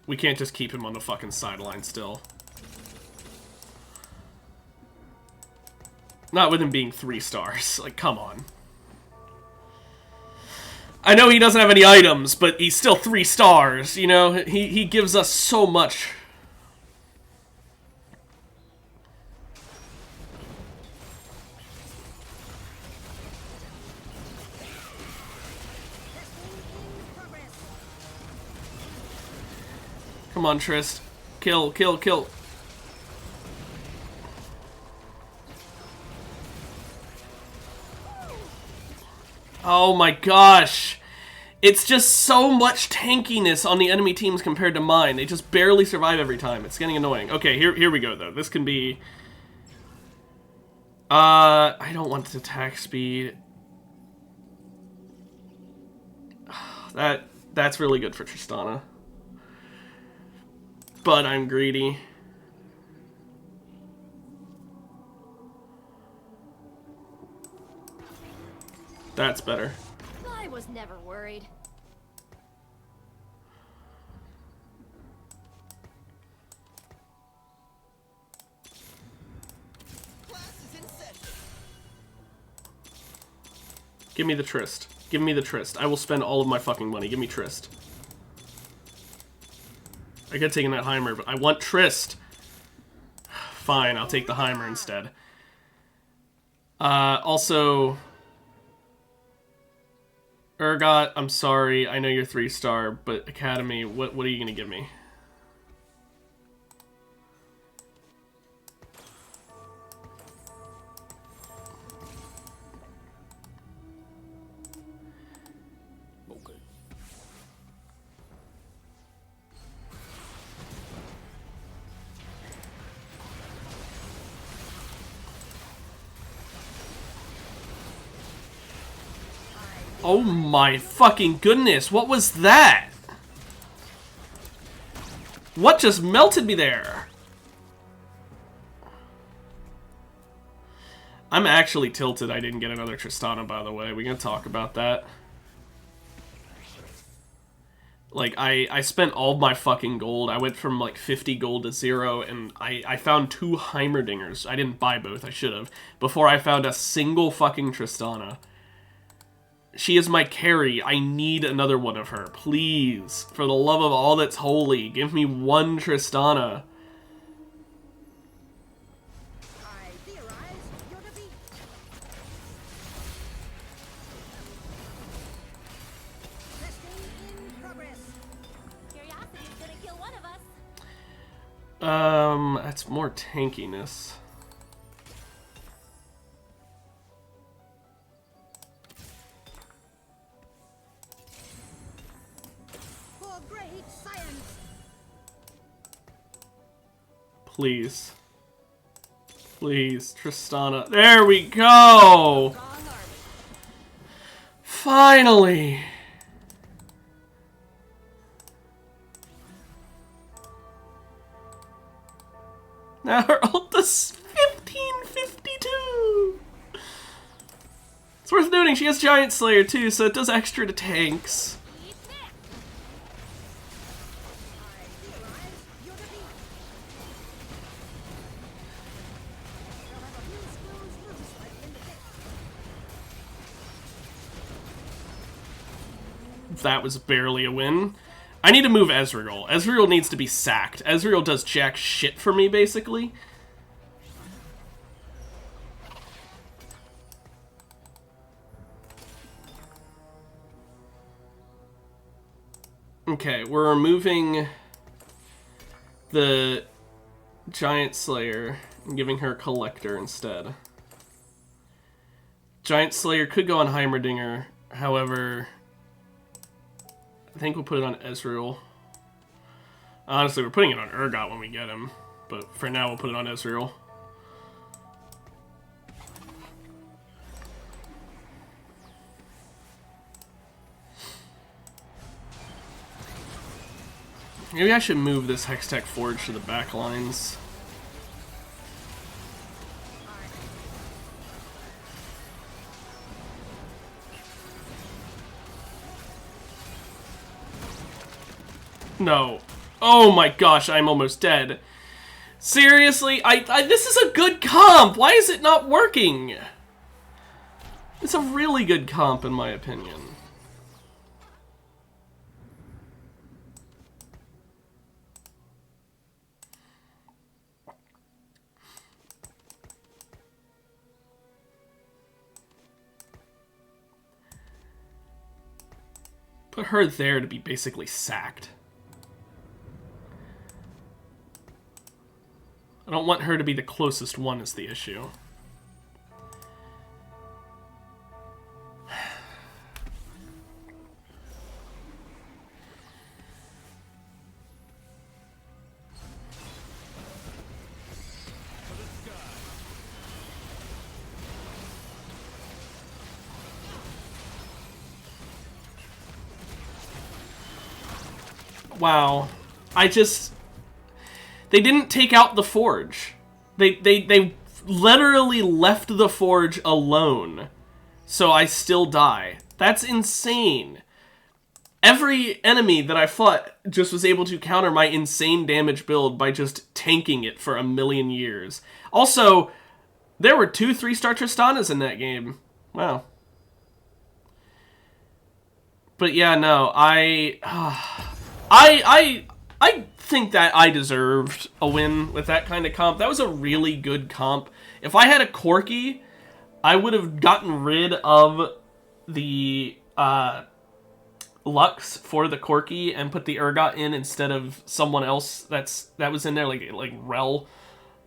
We can't just keep him on the fucking sideline still. Not with him being 3 stars. Like, come on. I know he doesn't have any items, but he's still 3 stars, you know? He gives us so much. Come on, Trist. Kill, kill, kill. Oh my gosh. It's just so much tankiness on the enemy teams compared to mine. They just barely survive every time. It's getting annoying. Okay, here we go, though. This can be... I don't want its attack speed. That's really good for Tristana. But I'm greedy. That's better.
I was never worried.
Give me the Trist. Give me the Trist. I will spend all of my fucking money. Give me Trist. I could have taken that Heimer, but I want Trist. Fine, I'll take the Heimer instead. Also... Urgot, I'm sorry. I know you're 3-star, but Academy, what are you going to give me? Oh my fucking goodness, what was that? What just melted me there? I'm actually tilted I didn't get another Tristana, by the way. We're gonna talk about that. Like, I spent all my fucking gold. I went from like 50 gold to 0, and I found 2 Heimerdingers. I didn't buy both, I should have. Before I found a single fucking Tristana. She is my carry. I need another one of her. Please. For the love of all that's holy, give me one Tristana.
I theorize your defeat. Testing in progress.
Curiosity's gonna kill one of us.
That's more tankiness.
For great science.
Please. Please, Tristana. There we go!
Strong army.
Finally! Now her ult does 1552! It's worth noting she has Giant Slayer too, so it does extra to tanks.
Eat this.
I theorize your defeat. They'll have a few screws loose by the end of it.
That was barely a win. I need to move Ezreal. Ezreal needs to be sacked. Ezreal does jack shit for me, basically. Okay, we're removing the Giant Slayer and giving her Collector instead. Giant Slayer could go on Heimerdinger, however... I think we'll put it on Ezreal. Honestly, we're putting it on Urgot when we get him. But for now, we'll put it on Ezreal. Maybe I should move this Hextech Forge to the back lines. No. Oh my gosh, I'm almost dead. Seriously? This is a good comp! Why is it not working? It's a really good comp, in my opinion. Put her there to be basically sacked. I don't want her to be the closest one is the issue. Wow. They didn't take out the forge. They literally left the forge alone. So I still die. That's insane. Every enemy that I fought just was able to counter my insane damage build by just tanking it for a million years. Also, there were 2 3-star Tristanas in that game. Wow. But yeah, no, I think that I deserved a win with that kind of comp. That was a really good comp. If I had a Corki, I would have gotten rid of the Lux for the Corki and put the Urgot in instead of someone else that was in there, like Rel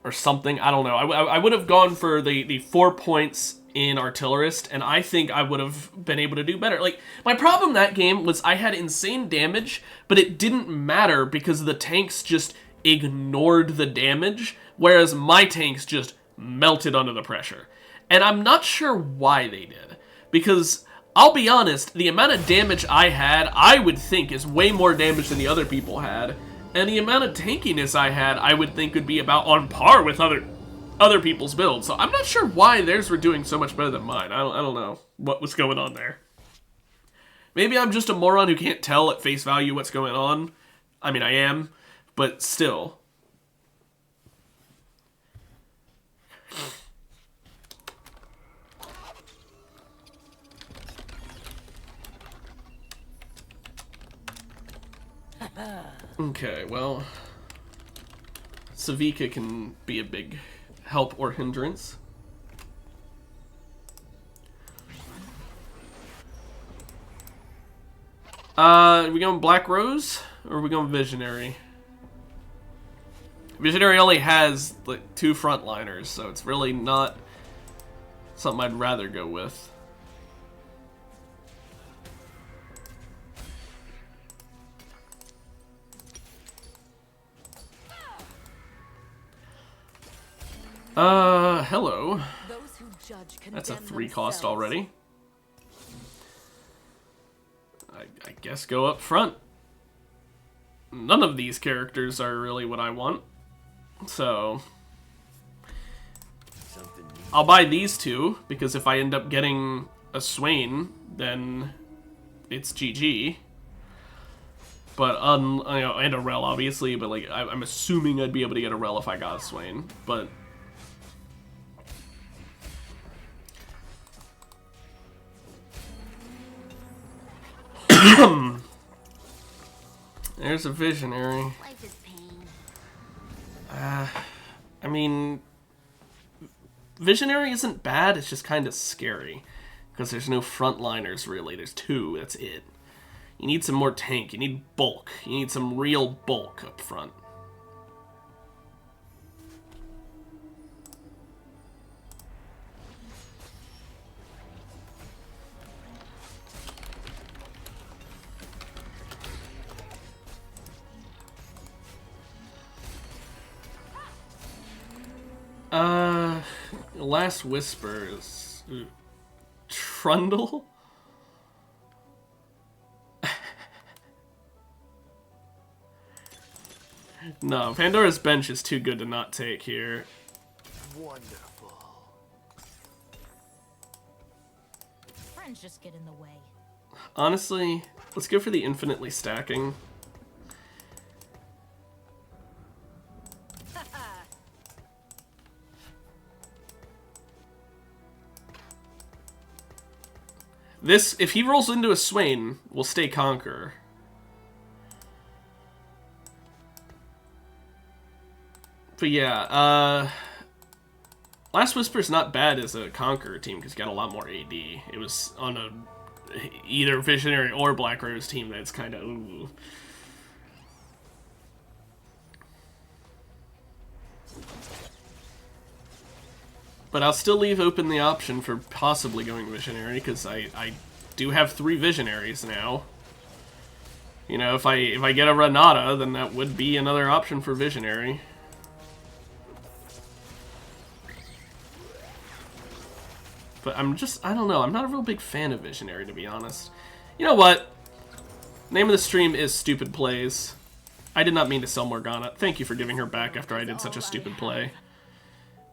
or something. I don't know. I would have gone for the 4 points in Artillerist, and I think I would have been able to do better. Like, my problem that game was I had insane damage, but it didn't matter because the tanks just ignored the damage, whereas my tanks just melted under the pressure. And I'm not sure why they did, because I'll be honest, the amount of damage I had, I would think is way more damage than the other people had, and the amount of tankiness I had, I would think would be about on par with other people's builds. So I'm not sure why theirs were doing so much better than mine. I don't know what was going on there. Maybe I'm just a moron who can't tell at face value what's going on. I mean, I am, but still. Okay, well, Savika can be a big help or hindrance. Are we going Black Rose or are we going Visionary? Visionary only has like 2 frontliners, so it's really not something I'd rather go with. Hello.
Those who judge
That's a
condemn
3 cost
themselves.
already. I guess go up front. None of these characters are really what I want. So I'll buy these 2, because if I end up getting a Swain, then it's GG. But, you know, and a Rel, obviously, but, like, I'm assuming I'd be able to get a Rel if I got a Swain. But there's a Visionary.
Life is pain.
I mean, Visionary isn't bad, it's just kind of scary. Because there's no frontliners, really. There's 2, that's it. You need some more tank, you need bulk. You need some real bulk up front. Last Whispers. Trundle? No, Pandora's Bench is too good to not take here.
Wonderful.
Friends just get in the way.
Honestly, let's go for the infinitely stacking. This, if he rolls into a Swain, we'll stay Conqueror. But yeah, Last Whisper's not bad as a Conqueror team because he's got a lot more AD. It was on a either Visionary or Black Rose team that's kind of ooh. But I'll still leave open the option for possibly going Visionary, because I do have 3 Visionaries now. You know, if I get a Renata, then that would be another option for Visionary. But I don't know, I'm not a real big fan of Visionary, to be honest. You know what? Name of the stream is Stupid Plays. I did not mean to sell Morgana. Thank you for giving her back after I did such a stupid play.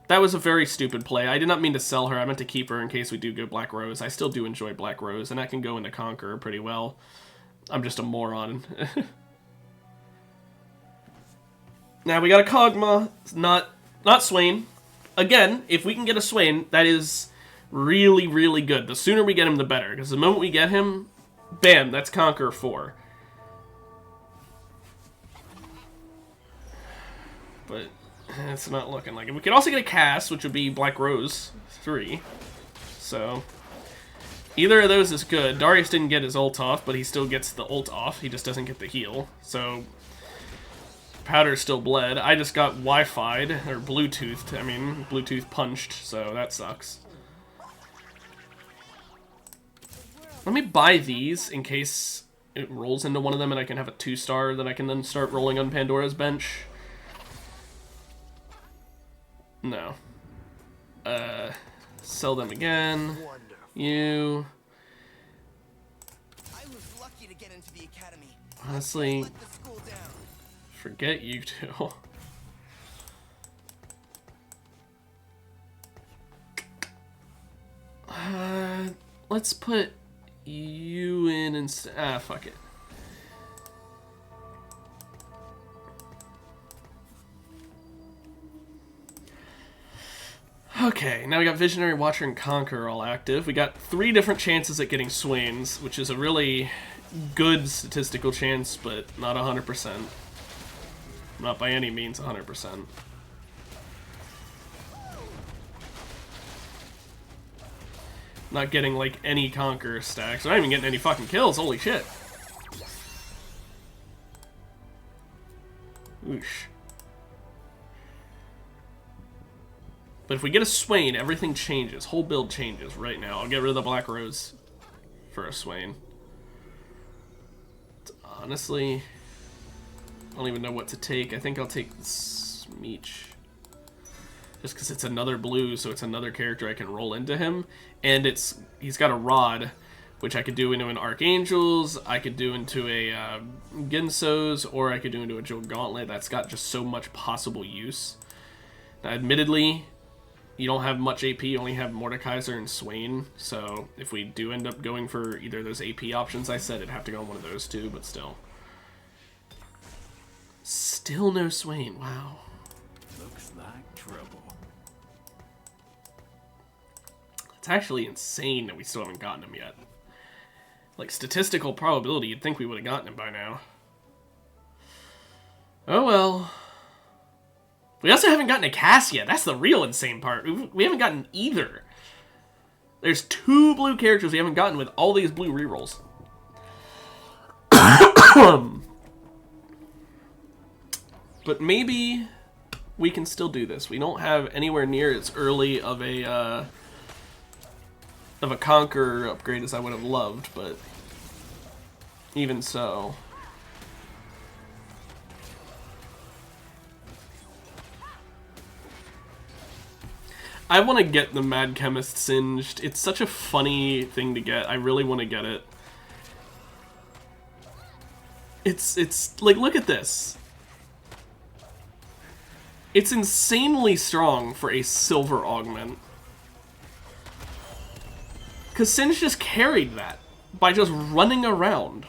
That was a very stupid play. I did not mean to sell her. I meant to keep her in case we do go Black Rose. I still do enjoy Black Rose, and I can go into Conqueror pretty well. I'm just a moron. Now we got a Kog'Maw, not Swain. Again, if we can get a Swain, that is really, really good. The sooner we get him, the better. Because the moment we get him, Bam, that's Conqueror 4. But it's not looking like it. We could also get a cast, which would be Black Rose 3. So either of those is good. Darius didn't get his ult off, but he still gets the ult off. He just doesn't get the heal. So Powder's still bled. I just got Wi-Fi'd, or Bluetoothed. I mean, Bluetooth punched, so that sucks. Let me buy these in case it rolls into one of them and I can have a 2-star that I can then start rolling on Pandora's bench. No. Sell them again. You.
I was lucky to get into the academy.
Honestly,
Let the school down.
forget you two. Let's put you in instead. Ah, fuck it. Okay, now we got Visionary, Watcher, and Conqueror all active. We got 3 different chances at getting Swains, which is a really good statistical chance, but not 100%. Not by any means 100%. Not getting, like, any Conqueror stacks. I'm not even getting any fucking kills, holy shit. Oosh. But if we get a Swain, everything changes. Whole build changes right now. I'll get rid of the Black Rose for a Swain. Honestly, I don't even know what to take. I think I'll take Smeech. Just because it's another blue, so it's another character I can roll into him. And he's got a Rod, which I could do into an Archangel's, I could do into a Ginso's, or I could do into a Joe Gauntlet. That's got just so much possible use. Now, admittedly, you don't have much AP, you only have Mordekaiser and Swain, so if we do end up going for either of those AP options I said, it'd have to go on one of those two, but still. Still no Swain, wow.
Looks like trouble.
It's actually insane that we still haven't gotten him yet. Like, statistical probability, you'd think we would have gotten him by now. Oh well. We also haven't gotten a cast yet. That's the real insane part. We haven't gotten either. There's 2 blue characters we haven't gotten with all these blue rerolls. But maybe we can still do this. We don't have anywhere near as early of a Conqueror upgrade as I would have loved, but even so. I want to get the Mad Chemist Singed. It's such a funny thing to get. I really want to get it. It's like, look at this. It's insanely strong for a silver augment. Because Singe just carried that by just running around.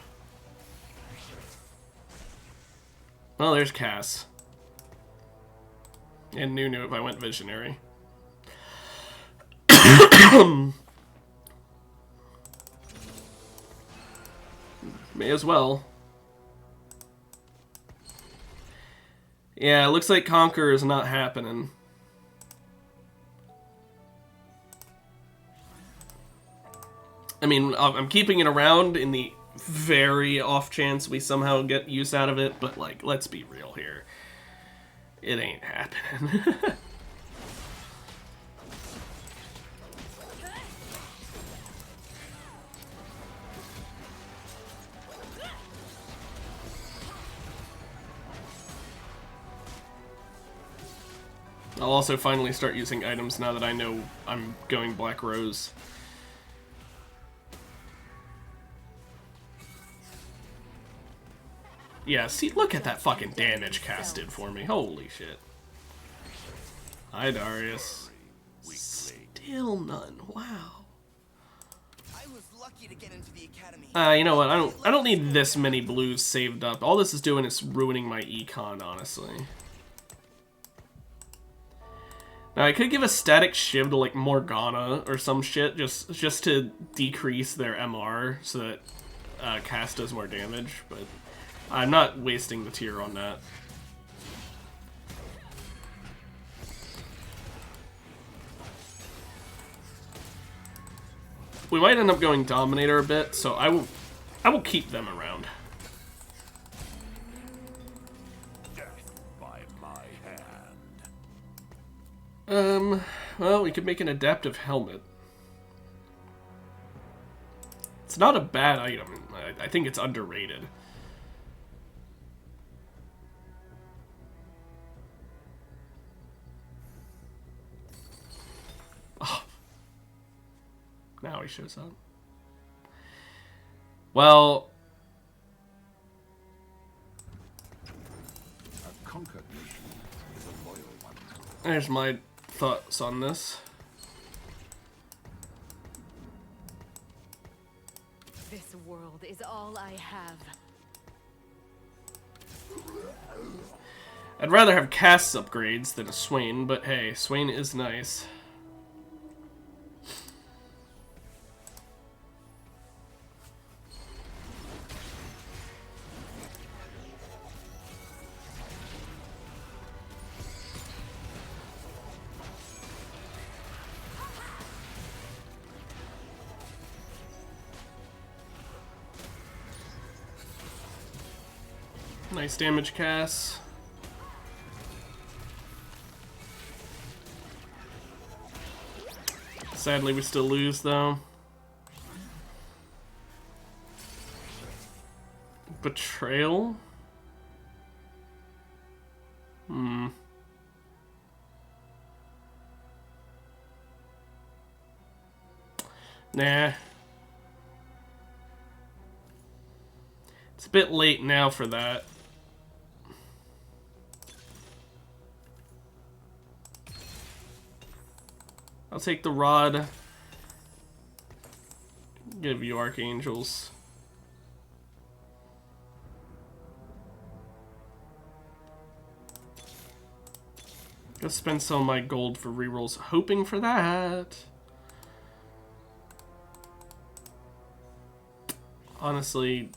Well, there's Cass. And Nunu if I went Visionary. May as well. Yeah, it looks like Conqueror is not happening. I mean, I'm keeping it around in the very off chance we somehow get use out of it, but, like, let's be real here. It ain't happening. I'll also finally start using items now that I know I'm going Black Rose. Yeah, see, look at that fucking damage Cass did for me. Holy shit. Hi, Darius. Still none. Wow.
I was lucky to get into the academy.
You know what? I don't need this many blues saved up. All this is doing is ruining my econ, honestly. Now, I could give a static shiv to, like, Morgana or some shit, just to decrease their MR, so that cast does more damage, but I'm not wasting the tier on that. We might end up going Dominator a bit, so I will keep them around.
Death by my hand.
Well, we could make an adaptive helmet. It's not a bad item. I think it's underrated. Oh. Now he shows up. Well,
A conquered nation is a loyal one.
there's my thoughts on this.
This world is all I have.
I'd rather have Cass upgrades than a Swain, but hey, Swain is nice. Nice damage, Cass. Sadly, we still lose, though. Betrayal? Nah. It's a bit late now for that. I'll take the rod. Give you Archangels. Go spend some of my gold for rerolls, hoping for that. Honestly,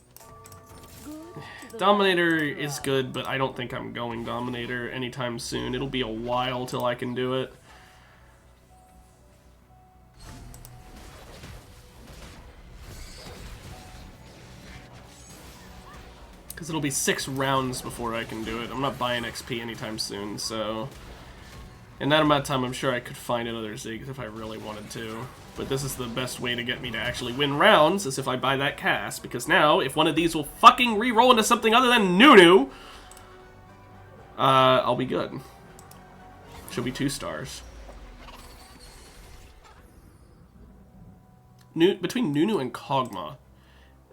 Dominator is good, but I don't think I'm going Dominator anytime soon. It'll be a while till I can do it. Because it'll be 6 rounds before I can do it. I'm not buying XP anytime soon, so... In that amount of time, I'm sure I could find another Ziggs if I really wanted to. But this is the best way to get me to actually win rounds, is if I buy that cast. Because now, if one of these will fucking re-roll into something other than Nunu, I'll be good. Should be 2 stars. Between Nunu and Kog'Maw,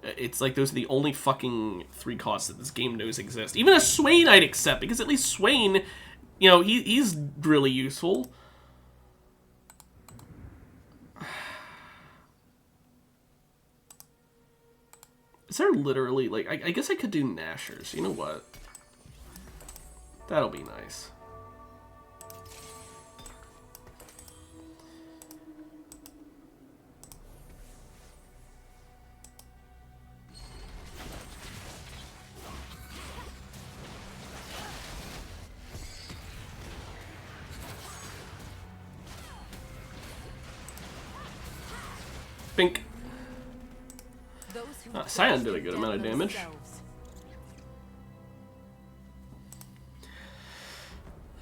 it's like those are the only fucking 3 costs that this game knows exist. Even a Swain I'd accept, because at least Swain, you know, he's really useful. Is there literally, like, I guess I could do Nashers. You know what? That'll be nice. Bink. Scion did a good amount of damage.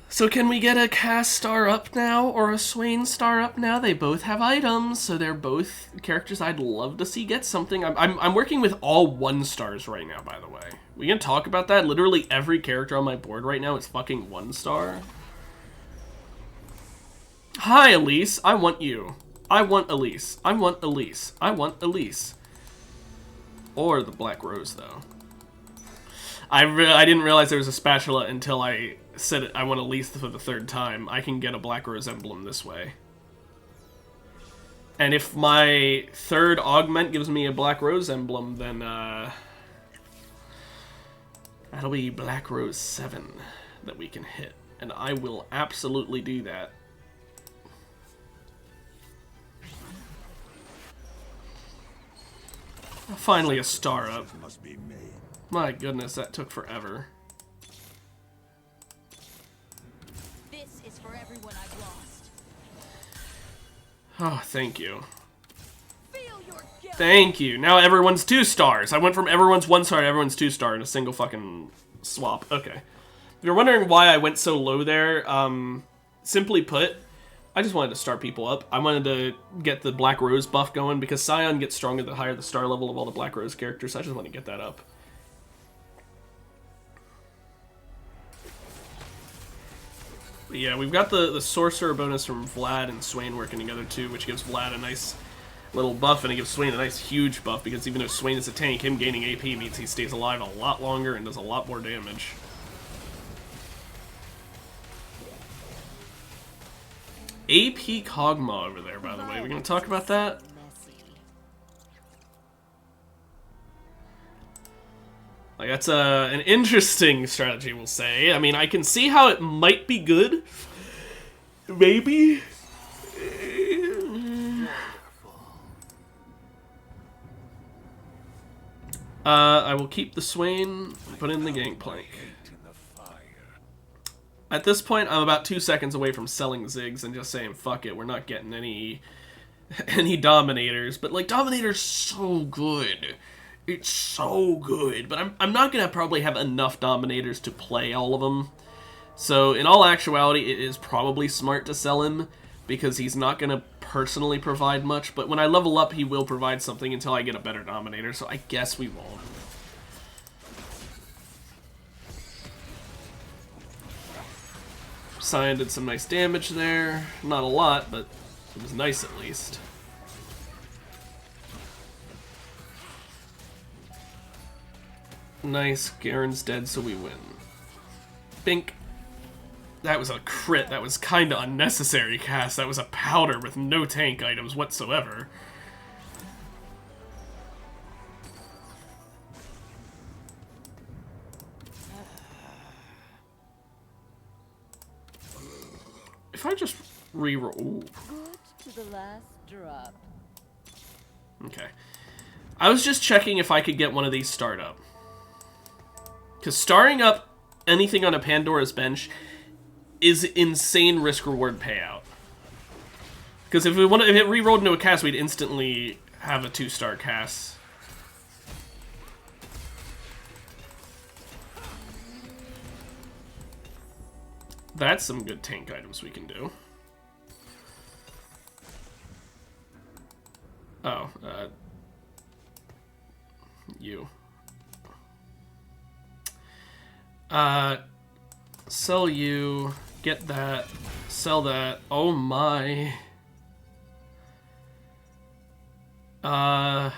So can we get a Cass star up now or a Swain star up now? They both have items, so they're both characters I'd love to see get something. I'm working with all 1 stars right now, by the way. We can talk about that. Literally every character on my board right now is fucking 1 star. Hi, Elise. I want you. I want Elise. I want Elise. I want Elise. Or the Black Rose, though. I didn't realize there was a spatula until I said it, I want Elise for the 3rd time. I can get a Black Rose emblem this way. And if my 3rd augment gives me a Black Rose emblem, then that'll be Black Rose 7 that we can hit. And I will absolutely do that. finally a star up.
Must be made.
My goodness, that took forever.
This is for everyone I've lost.
Oh, thank you.
Feel your guilt.
Thank you. Now everyone's 2 stars. I went from everyone's 1 star to everyone's 2 star in a single fucking swap. Okay. If you're wondering why I went so low there, simply put, I just wanted to start people up. I wanted to get the Black Rose buff going because Scion gets stronger the higher the star level of all the Black Rose characters. So I just want to get that up. But yeah, we've got the Sorcerer bonus from Vlad and Swain working together too, which gives Vlad a nice little buff, and it gives Swain a nice huge buff, because even though Swain is a tank, him gaining AP means he stays alive a lot longer and does a lot more damage. AP Kog'Maw over there, by the way. We're going to talk about that? Like, that's an interesting strategy, we'll say. I mean, I can see how it might be good. Maybe. I will keep the Swain, put in the Gangplank. At this point, I'm about 2 seconds away from selling Ziggs and just saying, fuck it, we're not getting any Dominators. But, like, Dominator's so good. It's so good. But I'm not going to probably have enough Dominators to play all of them. So, in all actuality, it is probably smart to sell him, because he's not going to personally provide much. But when I level up, he will provide something until I get a better Dominator, so I guess we won't. Scion did some nice damage there. Not a lot, but it was nice at least. Nice, Garen's dead, so we win. Bink. That was a crit. That was kinda unnecessary cast. That was a powder with no tank items whatsoever. If I just reroll... Ooh.
Good to the last drop.
Okay. I was just checking if I could get one of these start up. Because starring up anything on a Pandora's bench is insane risk-reward payout. Because if it re-rolled into a cast, we'd instantly have a 2-star cast. That's some good tank items we can do. Oh, you. Sell you, get that, sell that. Oh my. I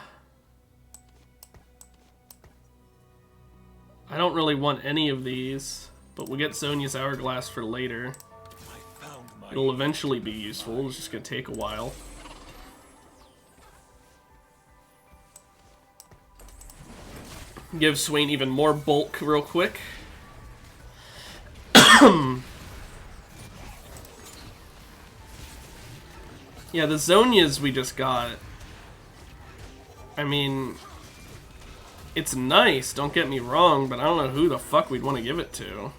don't really want any of these, but we'll get Zhonya's Hourglass for later. It'll eventually be useful, it's just gonna take a while. Give Swain even more bulk real quick. Yeah, the Zhonyas we just got, I mean, it's nice, don't get me wrong, but I don't know who the fuck we'd want to give it to.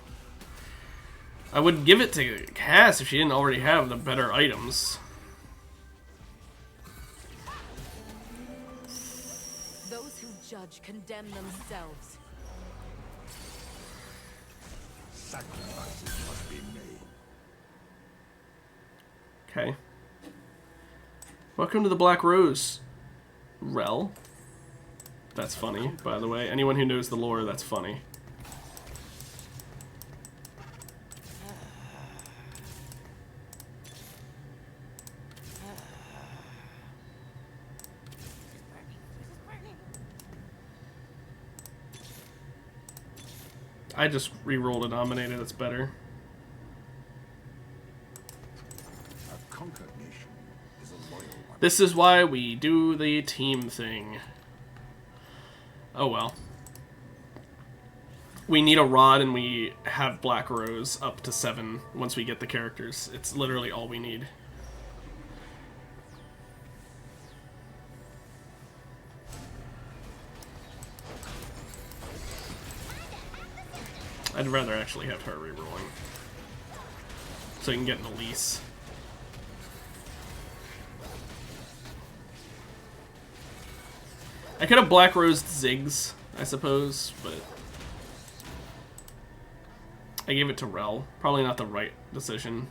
I would give it to Cass if she didn't already have the better items.
Those who judge condemn themselves.
Sacrifices must be made.
Okay. Welcome to the Black Rose, Rel. That's funny, by the way. Anyone who knows the lore, that's funny. I just re-rolled a Dominator, that's better.
A conquered nation is a loyal one.
This is why we do the team thing. Oh well. We need a rod and we have Black Rose up to 7 once we get the characters. It's literally all we need. I'd rather actually have her rerolling. So you can get an Elise. I could have Black Rose Ziggs, I suppose, but I gave it to Rel. Probably not the right decision.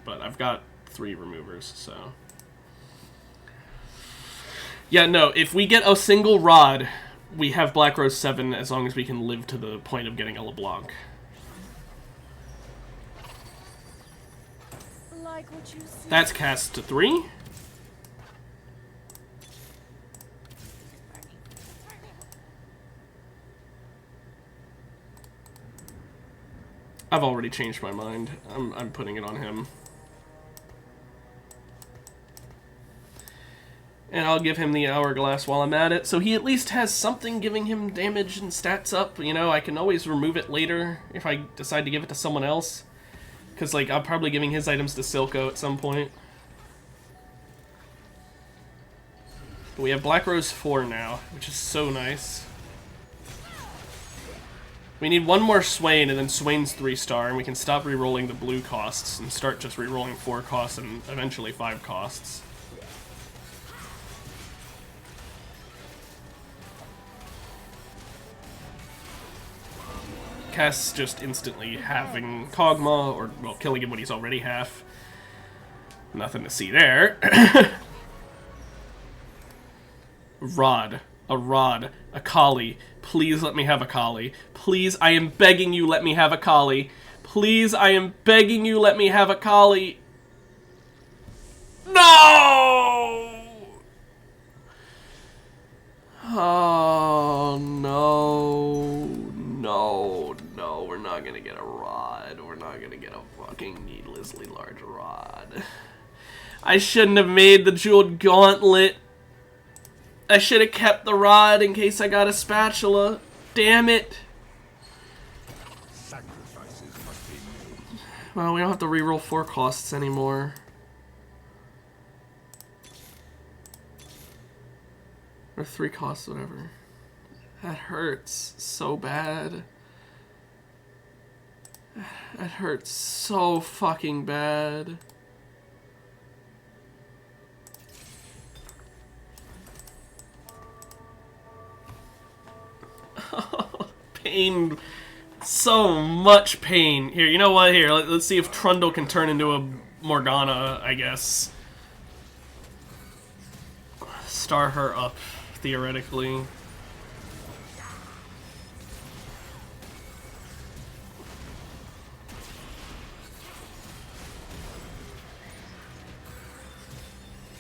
But I've got 3 removers, so... Yeah, no, if we get a single Rod, we have Black Rose 7 as long as we can live to the point of getting a LeBlanc.
Like what you see.
That's cast to 3. I've already changed my mind. I'm putting it on him. And I'll give him the Hourglass while I'm at it, so he at least has something giving him damage and stats up. You know, I can always remove it later if I decide to give it to someone else. Because, like, I'm probably giving his items to Silco at some point. But we have Black Rose 4 now, which is so nice. We need one more Swain, and then Swain's 3-star, and we can stop re-rolling the blue costs and start just re-rolling 4 costs and eventually 5 costs. Cass just instantly halving Kog'Maw, or, well, killing him when he's already half. Nothing to see there. Rod. A Rod. A Kali. Please let me have a Kali. Please, I am begging you, let me have a Kali. Please, I am begging you, let me have a Kali. No! Oh, no. No, no, we're not gonna get a Rod. We're not gonna get a fucking needlessly large Rod. I shouldn't have made the Jeweled Gauntlet. I should have kept the Rod in case I got a Spatula. Damn it.
Sacrifices must be made.
Well, we don't have to reroll 4 costs anymore. Or 3 costs, whatever. That hurts so bad. That hurts so fucking bad. Pain. So much pain. Here, you know what? Here, let's see if Trundle can turn into a Morgana, I guess. Star her up, theoretically.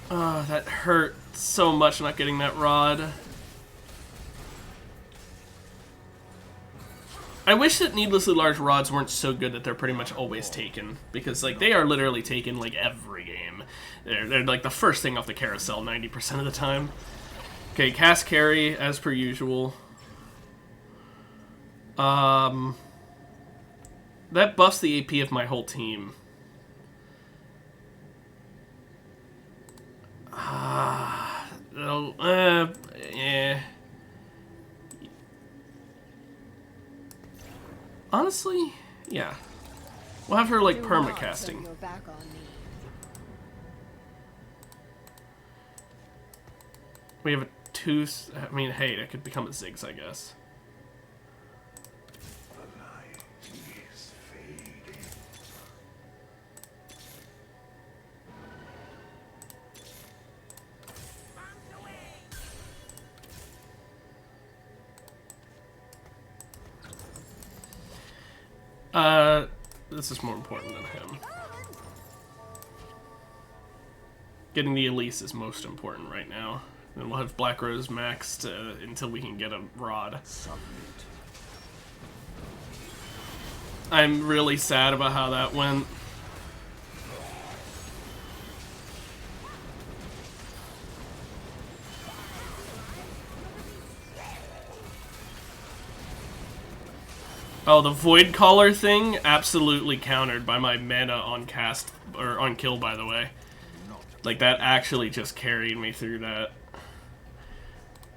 That hurt so much not getting that Rod. I wish that needlessly large rods weren't so good that they're pretty much always taken. Because, like, they are literally taken, like, every game. They're like, the first thing off the carousel 90% of the time. Okay, cast carry, as per usual. That buffs the AP of my whole team. Yeah. Honestly, yeah. We'll have her, like, perma-casting.
You're back on me.
We have a 2... I mean, hey, it could become a Ziggs, I guess.
The light is fading.
This is more important than him. Getting the Elise is most important right now. Then we'll have Black Rose maxed until we can get a Rod.
Submit.
I'm really sad about how that went. Oh, the Void Caller thing? Absolutely countered by my mana on cast, or on kill, by the way. Like, that actually just carried me through that.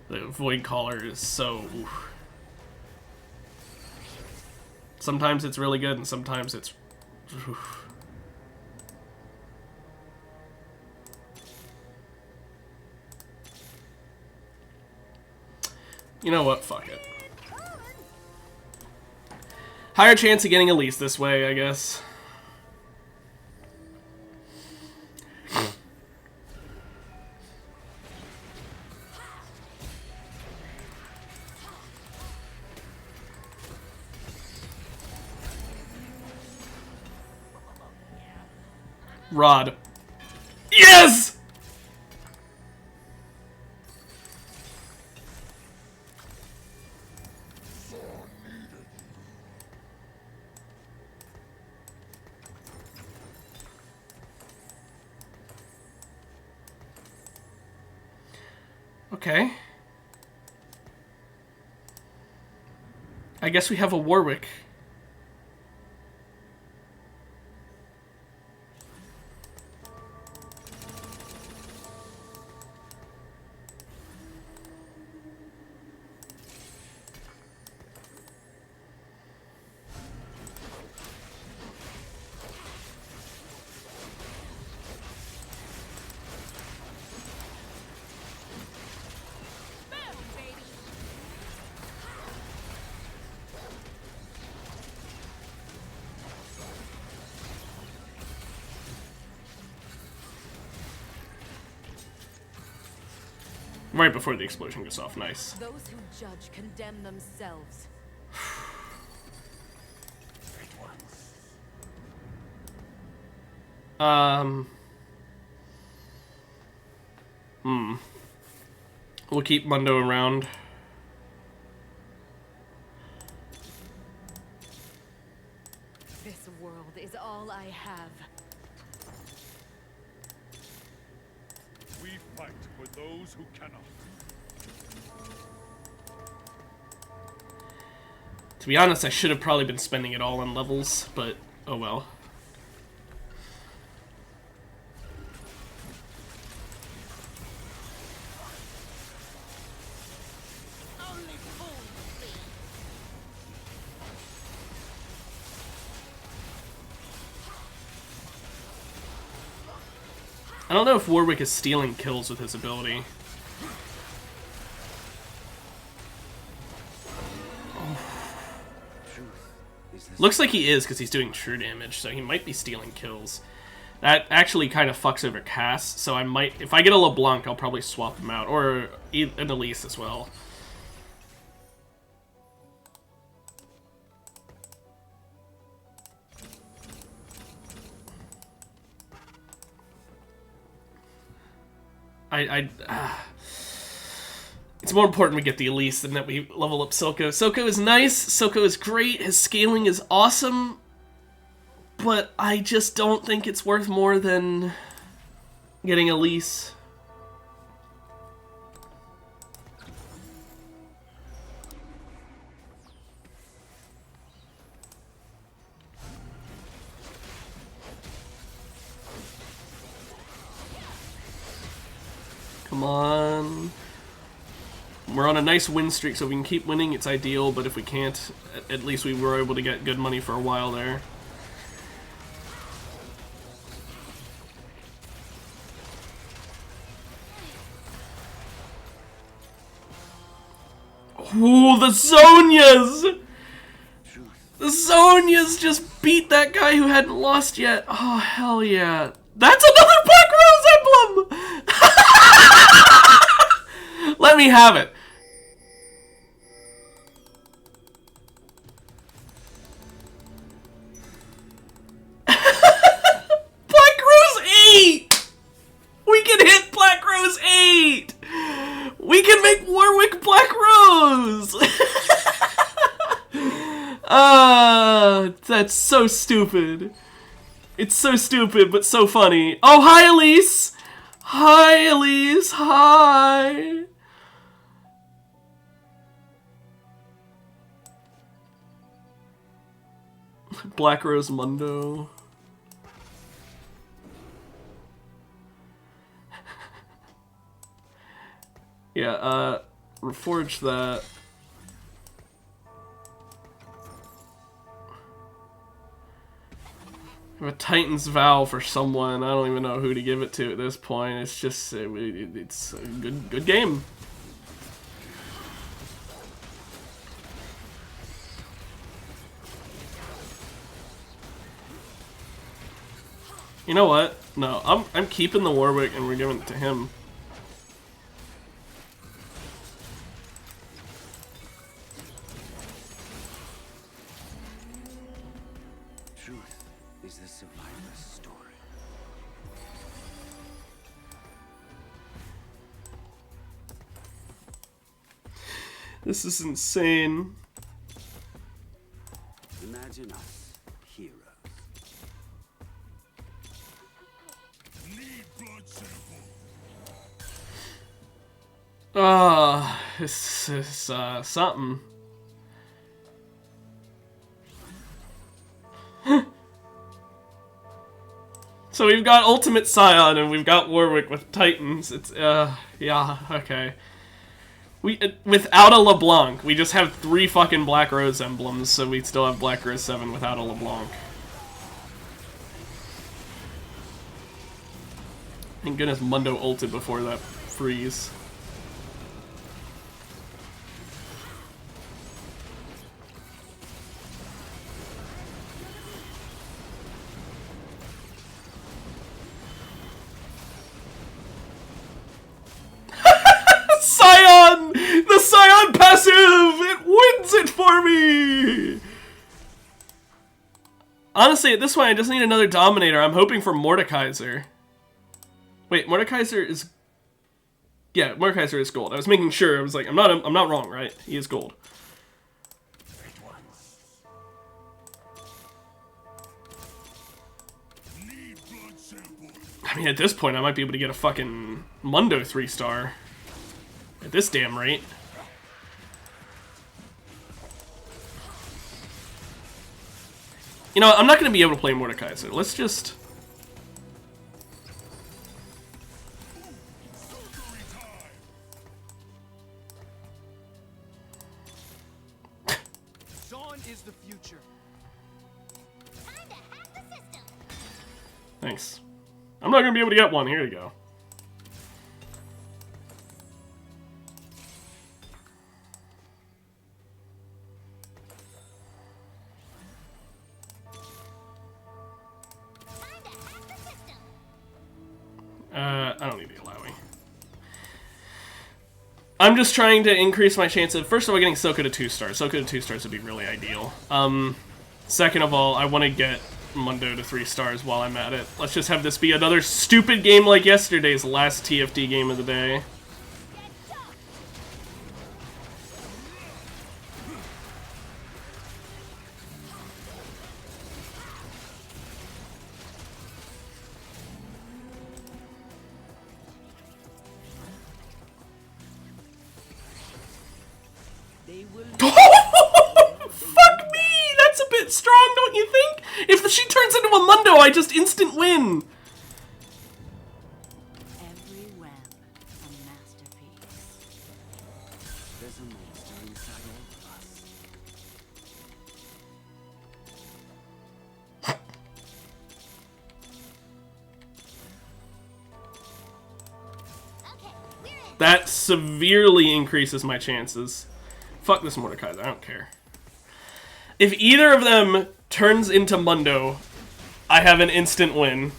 The Void Caller is so... Oof. Sometimes it's really good, and sometimes it's... You know what? Fuck it. Higher chance of getting Elise this way, I guess. Rod. Yes! Okay. I guess we have a Warwick. Right before the explosion goes off. Nice.
Those who judge condemn themselves.
We'll keep Mundo around.
This world is all I have.
We fight for those who cannot.
To be honest, I should have probably been spending it all on levels, but oh well. I don't know if Warwick is stealing kills with his ability. Looks like he is, because he's doing true damage, so he might be stealing kills. That actually kind of fucks over Cass, so I might... If I get a LeBlanc, I'll probably swap him out, or an Elise as well. It's more important we get the Elise than that we level up Silco. Silco is nice, Silco is great, his scaling is awesome, but I just don't think it's worth more than getting Elise. Come on. We're on a nice win streak, so if we can keep winning, it's ideal, but if we can't, at least we were able to get good money for a while there. Oh, the Zhonya's! The Zhonya's just beat that guy who hadn't lost yet. Oh, hell yeah. That's another Black Rose emblem! Let me have it. Black Rose 8! We can hit Black Rose 8! We can make Warwick Black Rose! That's so stupid. It's so stupid, but so funny. Oh, hi, Elise! Hi, Elise! Hi! Black Rose Mundo. Yeah, reforge that. A Titan's Vow for someone. I don't even know who to give it to at this point. It's just it's a good game. You know what? No, I'm keeping the Warwick and we're giving it to him.
Truth is the survivor's story.
This is insane.
Imagine us, heroes.
This is something. So we've got Ultimate Scion and we've got Warwick with Titans. It's yeah, okay. We without a LeBlanc, we just have 3 fucking Black Rose emblems, so we still have Black Rose 7 without a LeBlanc. Thank goodness Mundo ulted before that freeze. Scion! The Scion passive! It wins it for me! Honestly, at this point, I just need another Dominator. I'm hoping for Mordekaiser. Wait, Mordekaiser is... Yeah, Mordekaiser is gold. I was making sure. I was like, I'm not wrong, right? He is gold. I mean, at this point, I might be able to get a fucking Mundo 3-star. At this damn rate. You know, I'm not going to be able to play Mordekaiser. Let's just...
Dawn is the future.
Time to hack the system.
Thanks. I'm not going to be able to get one. Here you go. I don't need the Alawi. I'm just trying to increase my chance of, first of all, getting Soka to 2-stars. Soka to 2-stars would be really ideal. Second of all, I want to get Mundo to 3-stars while I'm at it. Let's just have this be another stupid game like yesterday's last TFT game of the day. Fuck me! That's a bit strong, don't you think? If she turns into a Mundo, I just instant win!
Every web a masterpiece.
There's a monster inside all of us.
Okay, we're in.
That severely increases my chances. Fuck this Mordekaiser, I don't care. If either of them turns into Mundo, I have an instant win.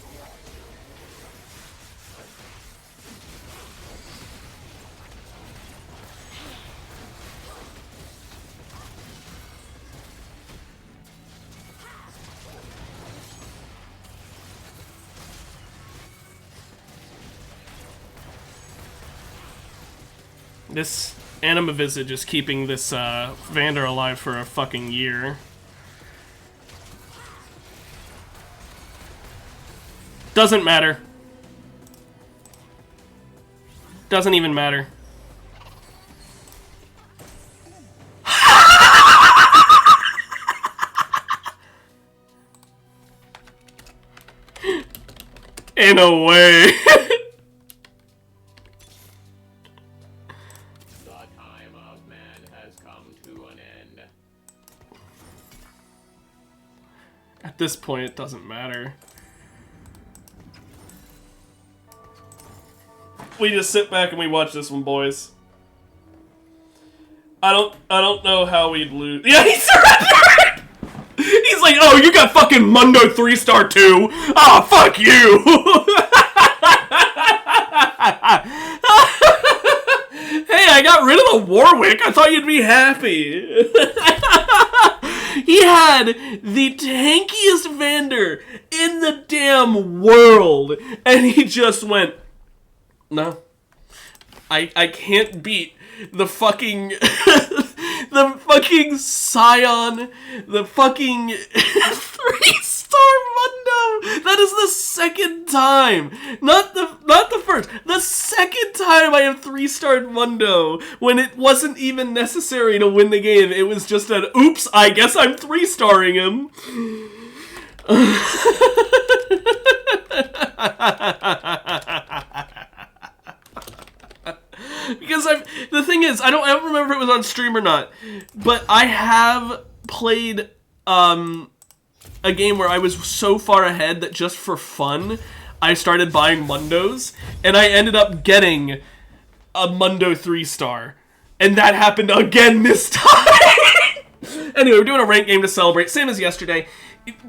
This Anima Visage is keeping this Vander alive for a fucking year. Doesn't matter. Doesn't even matter. In a way. At this point, it doesn't matter. We just sit back and we watch this one, boys. I don't know how we'd lose. Yeah, he surrendered! He's like, oh, you got fucking Mundo 3-star too? Oh, fuck you! Hey, I got rid of the Warwick. I thought you'd be happy. He had the tankiest Vander in the damn world, and he just went, no. I can't beat the fucking the fucking Scion, the fucking 3-star Mundo. That is the second time, not the first, the second time I have 3-starred Mundo when it wasn't even necessary to win the game. It was just an oops, I guess I'm 3-starring him. Because the thing is, I don't remember if it was on stream or not, but I have played a game where I was so far ahead that just for fun, I started buying Mundos, and I ended up getting a Mundo 3-star, and that happened again this time. Anyway, we're doing a ranked game to celebrate, same as yesterday.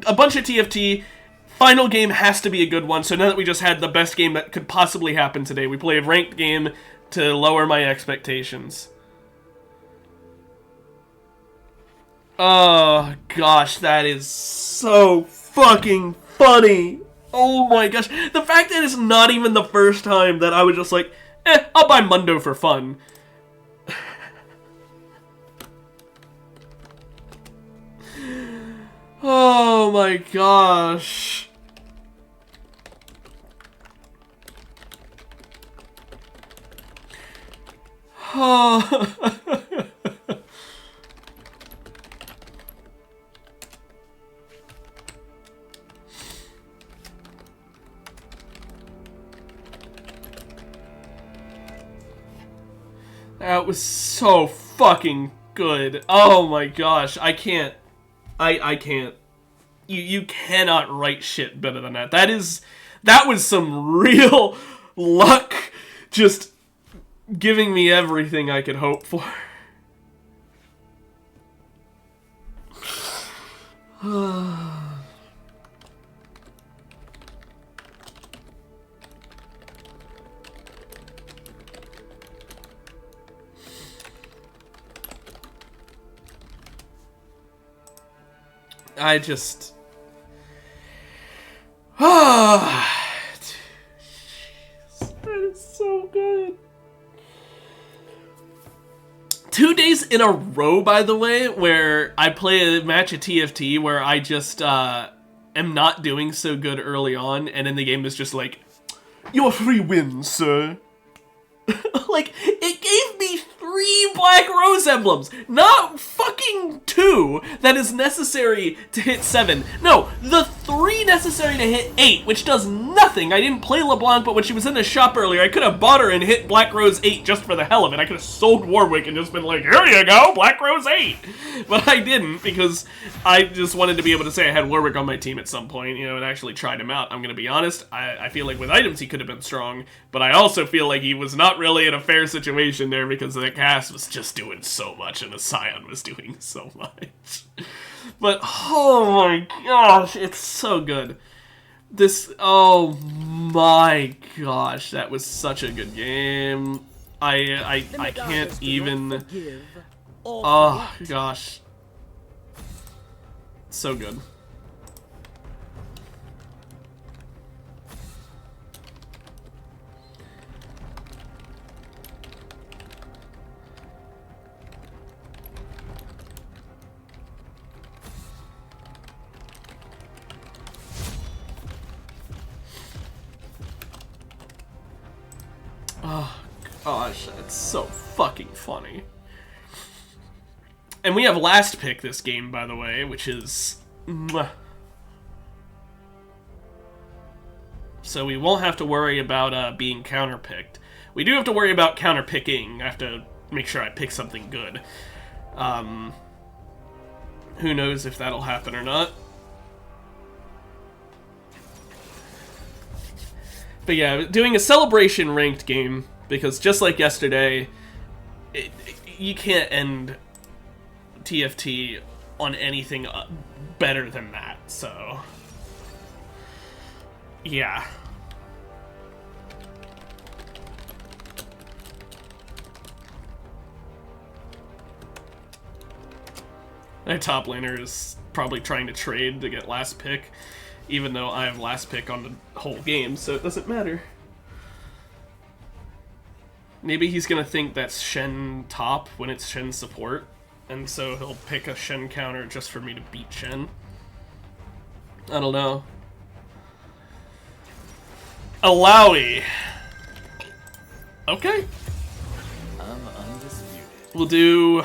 A bunch of TFT. Final game has to be a good one, so now that we just had the best game that could possibly happen today, we play a ranked game to lower my expectations. Oh, gosh, that is so fucking funny. Oh my gosh. The fact that it's not even the first time that I was just like, I'll buy Mundo for fun. Oh my gosh. Oh. That was so fucking good. Oh my gosh, I can't. I can't. You cannot write shit better than that. That was some real luck, just giving me everything I could hope for. I just... That is so good. 2 days in a row, by the way, where I play a match of TFT where I just am not doing so good early on, and then the game is just like, your free win, sir. Like, it gave me 3 Black Rose emblems, not fucking 2 that is necessary to hit 7. No, the 3 necessary to hit 8, which does nothing. I didn't play LeBlanc, but when she was in the shop earlier, I could have bought her and hit Black Rose 8 just for the hell of it. I could have sold Warwick and just been like, here you go, Black Rose 8. But I didn't, because I just wanted to be able to say I had Warwick on my team at some point, you know, and actually tried him out. I'm going to be honest, I feel like with items he could have been strong, but I also feel like he was not really in a fair situation there because the cast was just doing so much and the Scion was doing so much. But, oh my gosh, it's so good. Oh my gosh, that was such a good game. I can't even... Oh gosh. So good. Oh, gosh, that's so fucking funny. And we have last pick this game, by the way, which is... So we won't have to worry about being counterpicked. We do have to worry about counterpicking. I have to make sure I pick something good. Who knows if that'll happen or not. But yeah, doing a celebration ranked game, because just like yesterday, you can't end TFT on anything better than that, so... yeah. My top laner is probably trying to trade to get last pick, even though I have last pick on the whole game, so it doesn't matter. Maybe he's gonna think that's Shen top when it's Shen support, and so he'll pick a Shen counter just for me to beat Shen. I don't know. Alawi. Okay.
I'm undisputed.
We'll do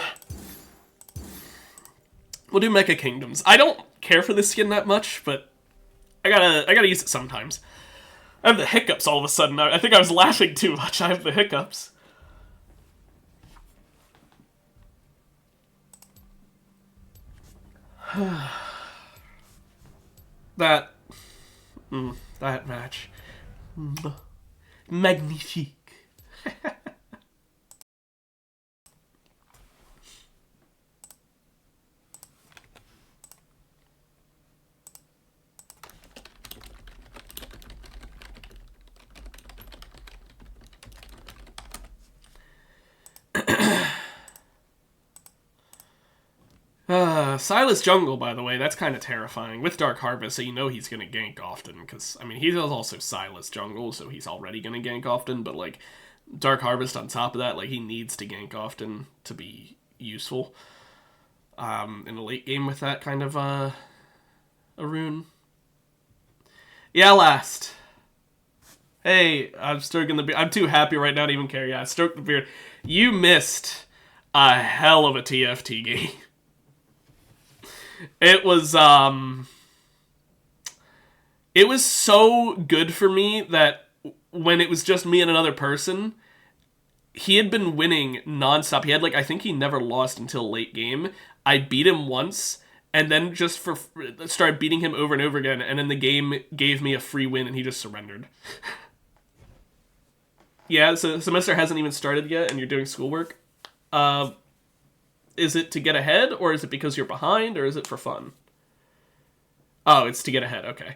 Mecha Kingdoms. I don't care for this skin that much, but I gotta use it sometimes. I have the hiccups all of a sudden. I think I was laughing too much. I have the hiccups. that match. Magnifique. Silas Jungle, by the way, that's kind of terrifying. With Dark Harvest, so you know he's going to gank often, because, I mean, he's also Silas Jungle, so he's already going to gank often, but, like, Dark Harvest on top of that, like, he needs to gank often to be useful. In the late game with that kind of, a rune. Yeah, last. Hey, I'm stroking the beard. I'm too happy right now to even care. Yeah, I stroked the beard. You missed a hell of a TFT game. It was so good for me that when it was just me and another person, he had been winning nonstop. He had, like, I think he never lost until late game. I beat him once, and then just started beating him over and over again, and then the game gave me a free win, and he just surrendered. Yeah, so the semester hasn't even started yet, and you're doing schoolwork. Is it to get ahead, or is it because you're behind, or is it for fun? Oh, it's to get ahead, okay.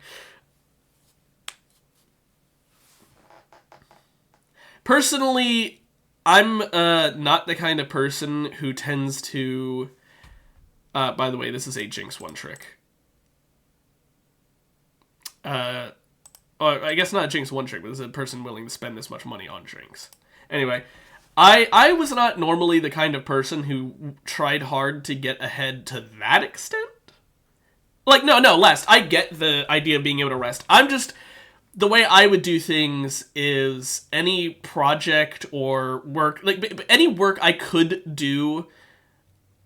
Personally, I'm not the kind of person who tends to... by the way, this is a Jinx one trick. I guess not a Jinx one trick, but this is a person willing to spend this much money on Jinx. Anyway... I was not normally the kind of person who tried hard to get ahead to that extent. Like, no, last. I get the idea of being able to rest. I'm just... The way I would do things is any project or work... Like, any work I could do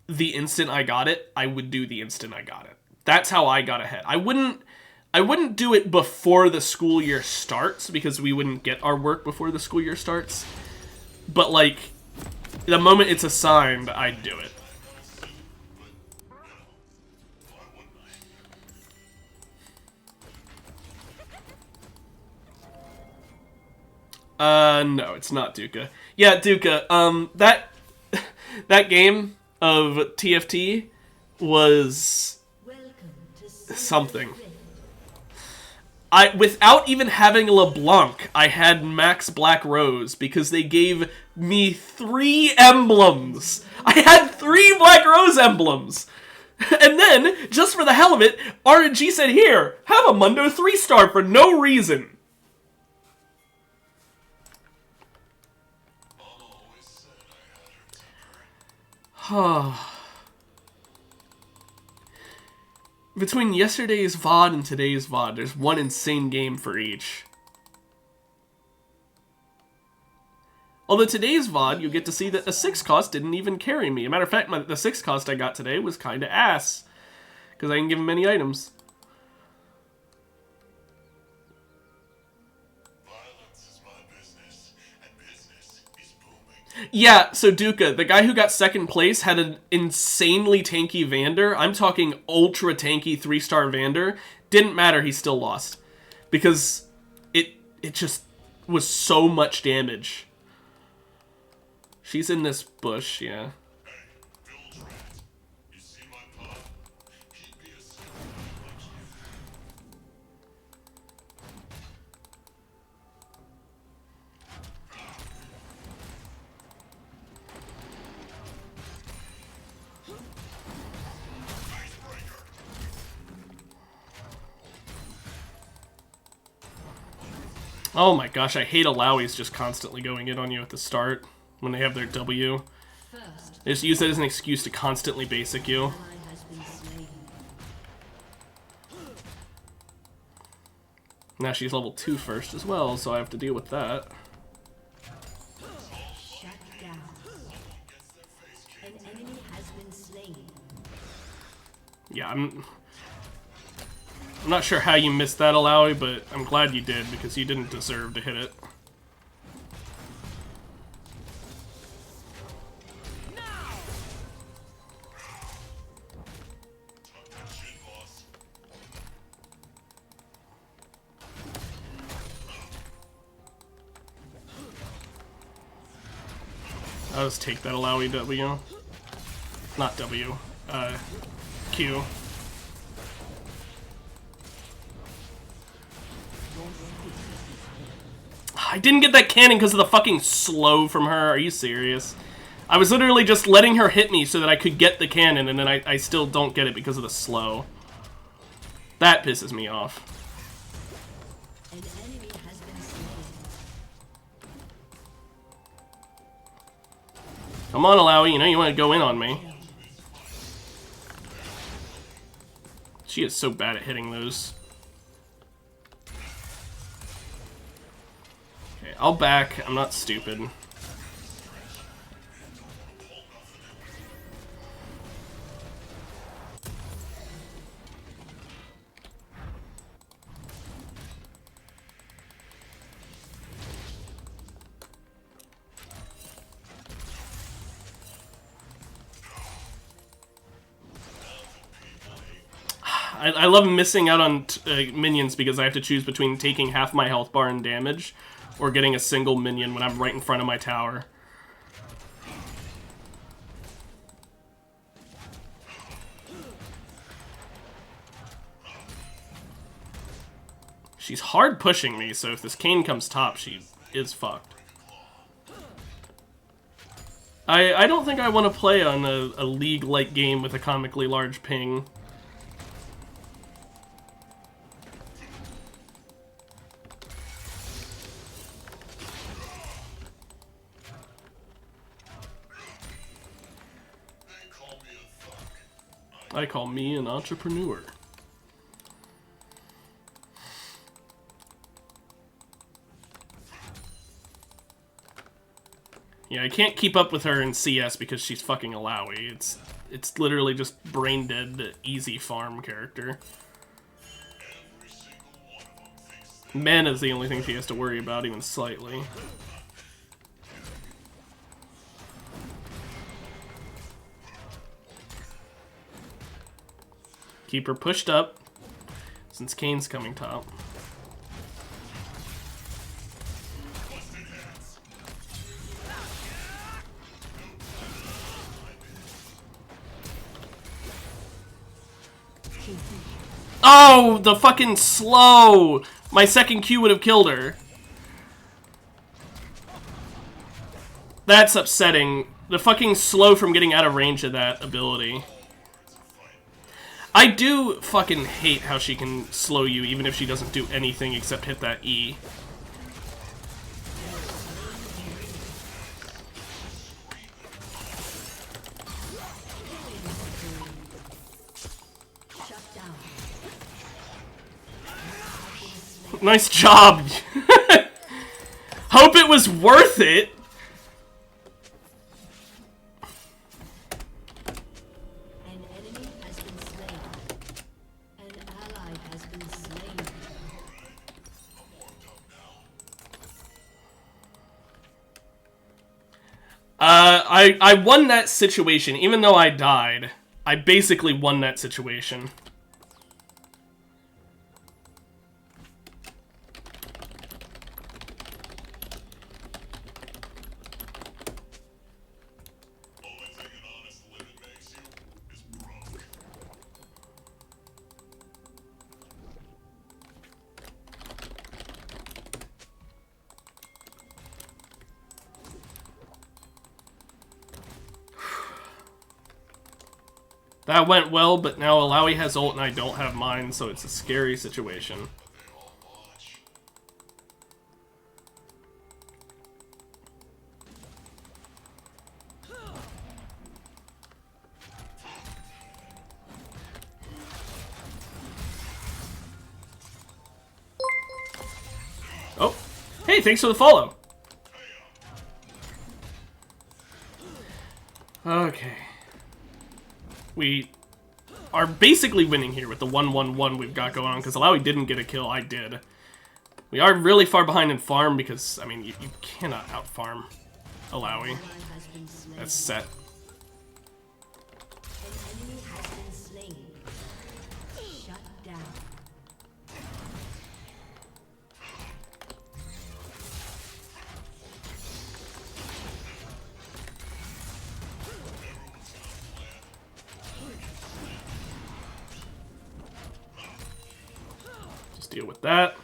the instant I got it, I would do the instant I got it. That's how I got ahead. I wouldn't do it before the school year starts, because we wouldn't get our work before the school year starts. But, like, the moment it's assigned, I'd do it. No, it's not Duca. Yeah, Duca, that game of TFT was something. Without even having LeBlanc, I had Max Black Rose because they gave me 3 emblems. I had 3 Black Rose emblems. And then, just for the hell of it, RNG said, here, have a Mundo 3-star for no reason. Between yesterday's VOD and today's VOD, there's one insane game for each. Although today's VOD, you get to see that the 6 cost didn't even carry me. As a matter of fact, the 6 cost I got today was kinda ass. Because I didn't give him any items. Yeah, so Duca, the guy who got second place had an insanely tanky Vander. I'm talking ultra tanky 3-star Vander. Didn't matter, he still lost. Because it just was so much damage. She's in this bush, yeah. Oh my gosh, I hate Alawi's just constantly going in on you at the start when they have their W. They just use that as an excuse to constantly basic you. Now she's level 2 first as well, so I have to deal with that.
Shut down. An enemy has been slain.
Yeah, I'm not sure how you missed that, Alawi, but I'm glad you did, because you didn't deserve to hit it. I'll just take that Alawi W. Not W. Q. I didn't get that cannon because of the fucking slow from her. Are you serious? I was literally just letting her hit me so that I could get the cannon, and then I still don't get it because of the slow. That pisses me off.
An enemy has been slain.
Come on, Alawi. You know you want to go in on me. She is so bad at hitting those. Okay, I'll back. I'm not stupid. I love missing out on minions because I have to choose between taking half my health bar and damage or getting a single minion when I'm right in front of my tower. She's hard pushing me, so if this Kayn comes top, she is fucked. I don't think I want to play on a League-like game with a comically large ping. I call me an entrepreneur. Yeah, I can't keep up with her in CS because she's fucking Alawi. It's literally just brain dead, easy farm character. Mana is the only thing she has to worry about, even slightly. Keep her pushed up, since Kayn's coming top. Oh, the fucking slow! My second Q would have killed her. That's upsetting. The fucking slow from getting out of range of that ability. I do fucking hate how she can slow you even if she doesn't do anything except hit that E. Nice job! Hope it was worth it! I won that situation, even though I died. I basically won that situation. That went well, but now Alawi has ult and I don't have mine, so it's a scary situation. Oh, hey, thanks for the follow. Okay. We are basically winning here with the 1-1-1 we've got going on, because Alawi didn't get a kill, I did. We are really far behind in farm because, I mean, you cannot out-farm Alawi. That's set.
An enemy has been slain. Shut down.
Just deal with that.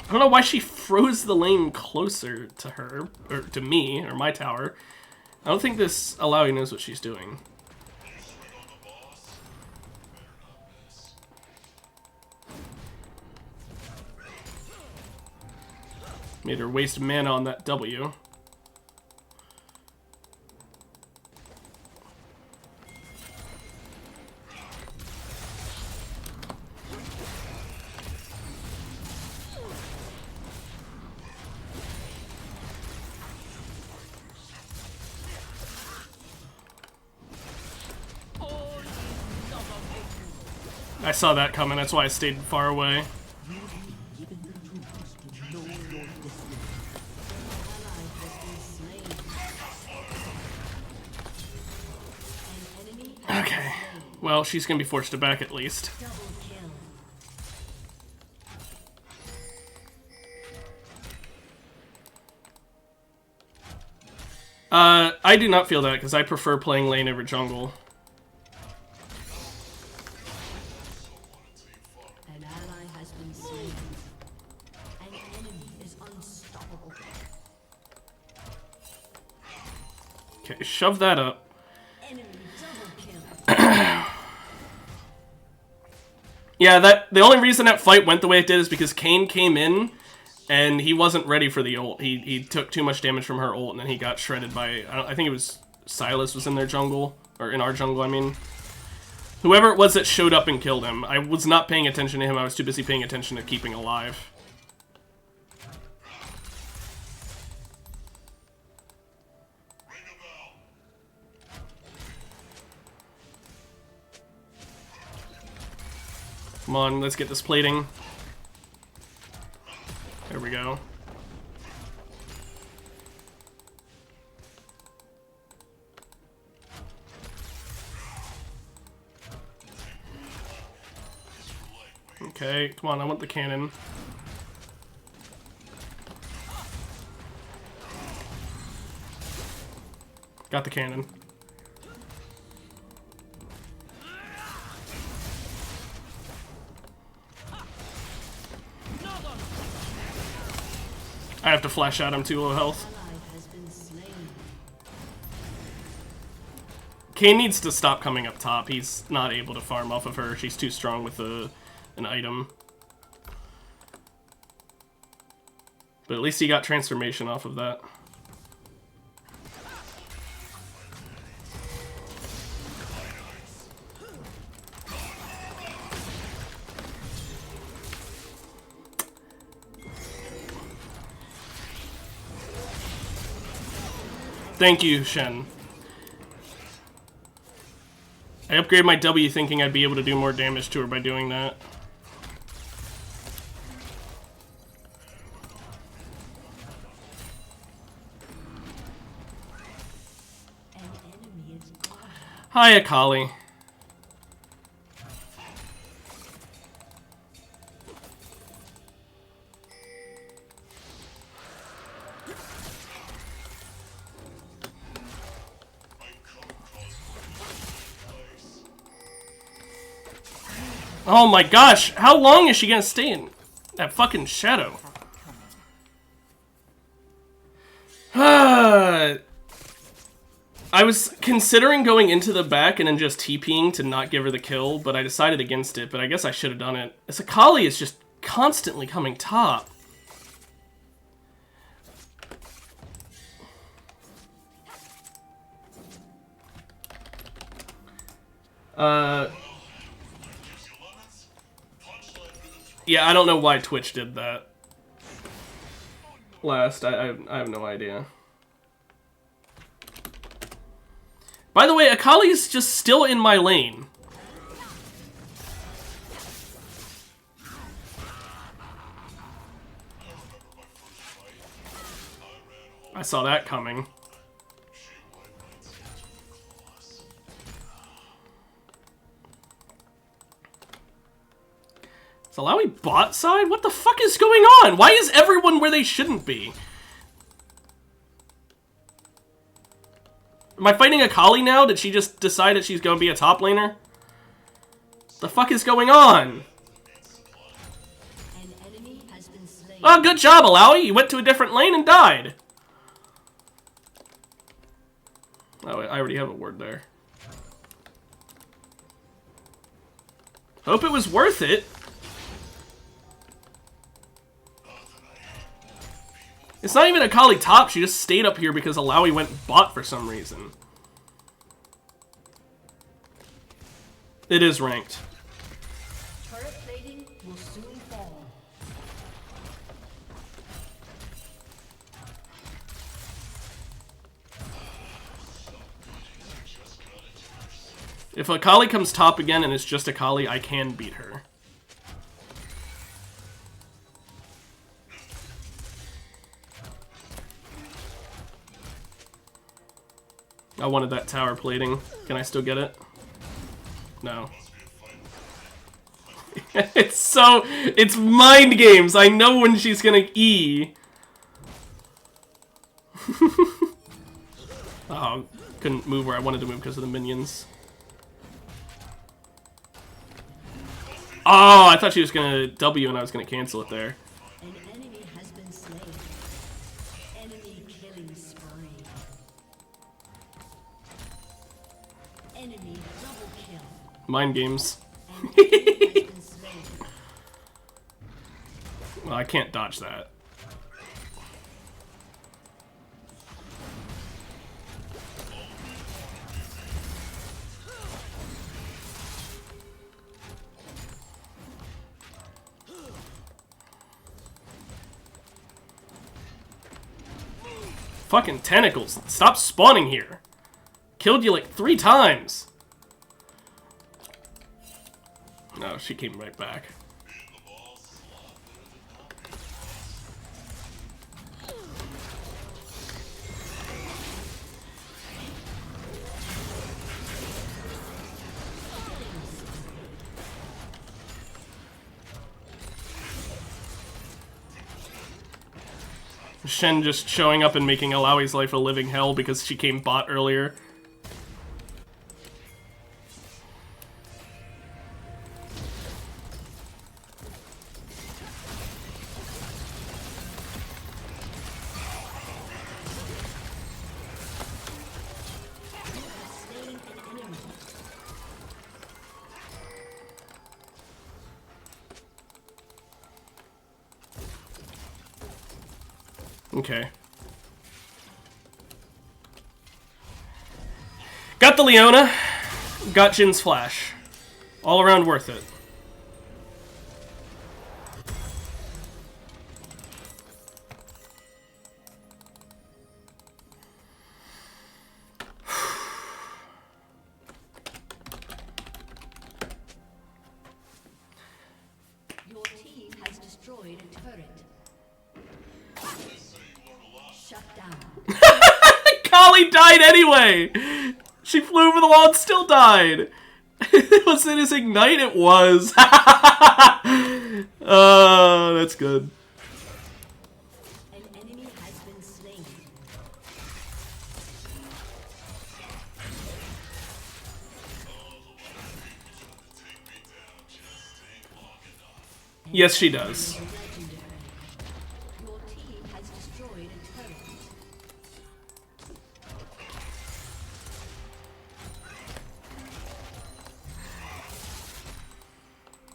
I don't know why she froze the lane closer to her, or to me, or my tower. I don't think this Alawi knows what she's doing. Made her waste mana on that W. I saw that coming, that's why I stayed far away. Okay, well, she's gonna be forced to back at least.
Double kill.
I do not feel that, because I prefer playing lane over jungle.
An ally has been slain. An enemy is unstoppable.
Okay, shove that up.
Enemy double kill.
Yeah, the only reason that fight went the way it did is because Kayn came in, and he wasn't ready for the ult. He took too much damage from her ult, and then he got shredded by... I think it was Sylas was in their jungle, or in our jungle, I mean. Whoever it was that showed up and killed him. I was not paying attention to him, I was too busy paying attention to keeping alive. Come on, let's get this plating. There we go. Okay, come on, I want the cannon. Got the cannon. I have to flash out, I'm too low health.
Ally has been slain.
Kayn needs to stop coming up top. He's not able to farm off of her. She's too strong with an item. But at least he got transformation off of that. Thank you, Shen. I upgraded my W thinking I'd be able to do more damage to her by doing that.
An enemy is gone.
Hi, Akali. Oh my gosh, how long is she gonna stay in that fucking shadow? I was considering going into the back and then just TPing to not give her the kill, but I decided against it, but I guess I should have done it. This Akali is just constantly coming top. Yeah, I don't know why Twitch did that. Last, I have no idea. By the way, Akali's just still in my lane. I saw that coming. Is Alawi bot side? What the fuck is going on? Why is everyone where they shouldn't be? Am I fighting Akali now? Did she just decide that she's gonna be a top laner? The fuck is going on?
An enemy has been slain.
Oh, good job, Alawi. You went to a different lane and died. Oh, I already have a word there. Hope it was worth it. It's not even Akali top, she just stayed up here because Alawi went bot for some reason. It is ranked.
Turret plating will soon fall.
If Akali comes top again and it's just Akali, I can beat her. I wanted that tower plating. Can I still get it? No. It's mind games. I know when she's gonna E. Oh, couldn't move where I wanted to move because of the minions. Oh, I thought she was gonna W and I was gonna cancel it there.
An enemy has been slain. Enemy killing spree. Enemy double kill.
Mind games.
An enemy has been slain.
Well, I can't dodge that. Fucking tentacles. Stop spawning here. Killed you like 3 times. No, she came right back. Shen just showing up and making Alawi's life a living hell because she came bot earlier.
Slain an enemy.
Okay. Got the Leona. Got Jin's flash. All around worth it.
Your team has destroyed a turret. Shut down.
Kali died anyway! She flew over the wall and still died! Was it his ignite? It was! Oh, that's good.
An enemy has been slain.
Yes, she does.
Legendary. Your team has destroyed a turret.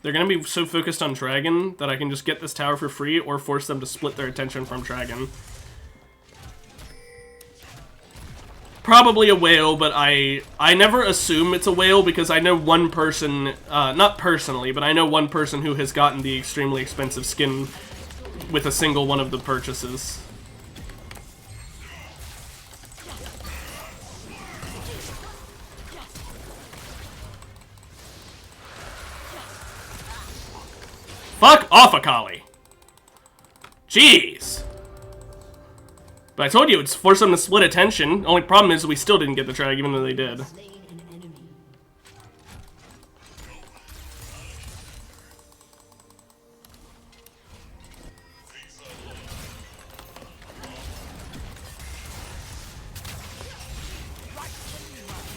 They're gonna be so focused on Dragon that I can just get this tower for free or force them to split their attention from Dragon. Probably a whale, but I never assume it's a whale because I know one person, not personally, but I know one person who has gotten the extremely expensive skin with a single one of the purchases. Fuck off, Akali! Jeez! But I told you, it's force them to split attention. Only problem is we still didn't get the drag, even though they did.
Slain an enemy.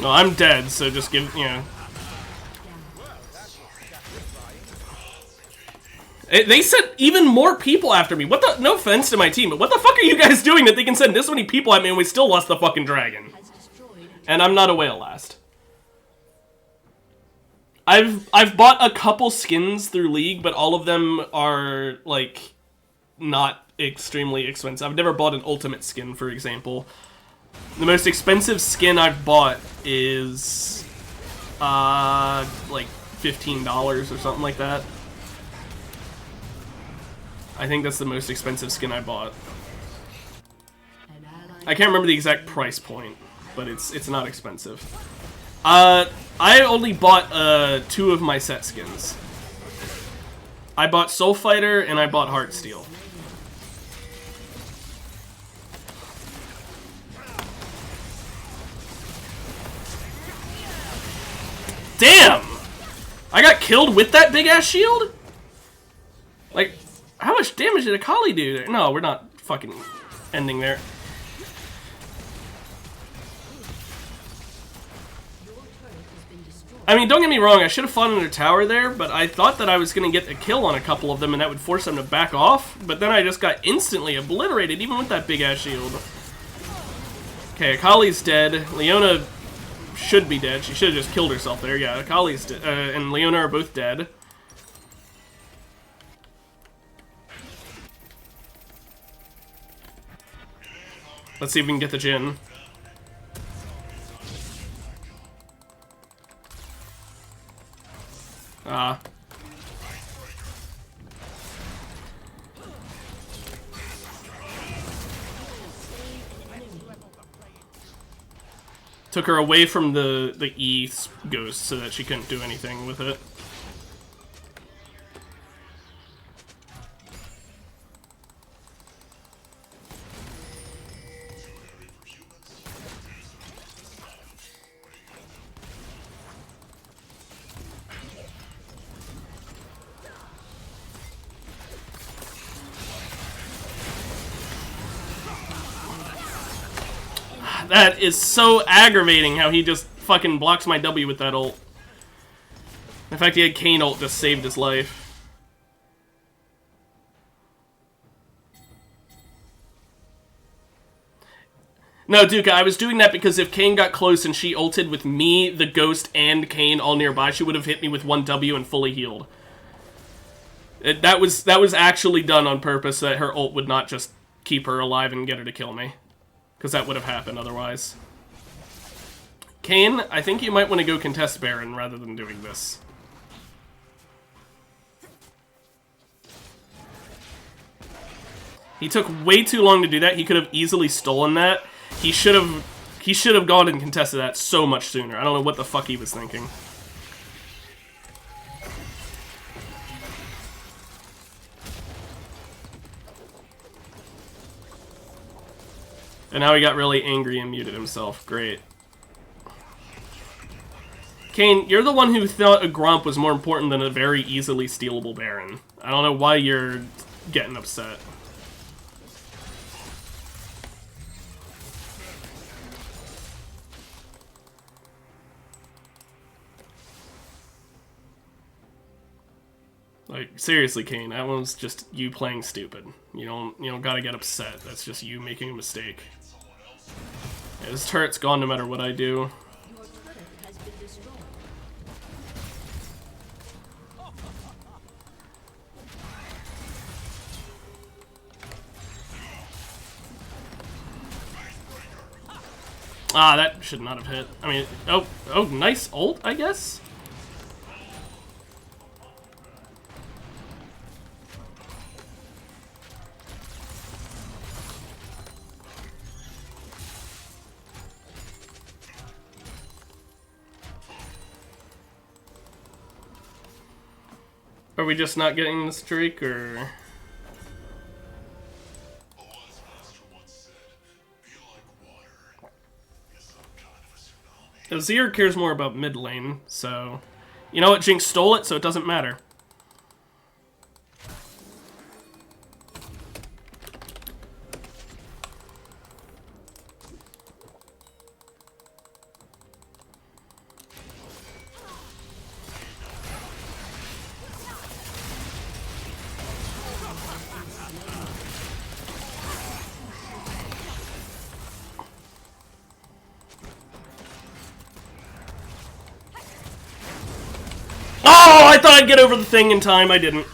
No, I'm dead, so just give, you know. They sent even more people after me. What the? No offense to my team, but what the fuck are you guys doing that they can send this many people at me and we still lost the fucking dragon?
Has destroyed.
And I'm not a whale last. I've bought a couple skins through League, but all of them are like not extremely expensive. I've never bought an ultimate skin, for example. The most expensive skin I've bought is like $15 or something like that. I think that's the most expensive skin I bought.
An ally
I can't remember the exact price point, but it's not expensive. I only bought 2 of my set skins. I bought Soul Fighter and I bought Heartsteel. Damn! I got killed with that big ass shield? Like, how much damage did Akali do there? No, we're not fucking ending there. I mean, don't get me wrong, I should have fought under tower there, but I thought that I was going to get a kill on a couple of them and that would force them to back off, but then I just got instantly obliterated, even with that big-ass shield. Okay, Akali's dead. Leona should be dead. She should have just killed herself there. Yeah, Akali's and Leona are both dead. Let's see if we can get the Jhin. Took her away from the E ghost so that she couldn't do anything with it. That is so aggravating how he just fucking blocks my W with that ult. In fact, he had Kayn ult just saved his life. No, Duka, I was doing that because if Kayn got close and she ulted with me, the Ghost, and Kayn all nearby, she would have hit me with 1 W and fully healed. That was actually done on purpose, so that her ult would not just keep her alive and get her to kill me. Because that would have happened otherwise. Kayn, I think you might want to go contest Baron rather than doing this. He took way too long to do that. He could have easily stolen that. He should have gone and contested that so much sooner. I don't know what the fuck he was thinking. And now he got really angry and muted himself. Great. Kayn, you're the one who thought a Gromp was more important than a very easily stealable Baron. I don't know why you're getting upset. Like, seriously, Kayn, that one's just you playing stupid. You don't gotta get upset. That's just you making a mistake. Yeah, this turret's gone no matter what I do.
Your turret has been destroyed.
Ah, that should not have hit. I mean, oh, nice ult, I guess? Are we just not getting the streak, or...? Azir cares more about mid lane, so... You know what? Jinx stole it, so it doesn't matter. Oh, I thought I'd get over the thing in time. I didn't.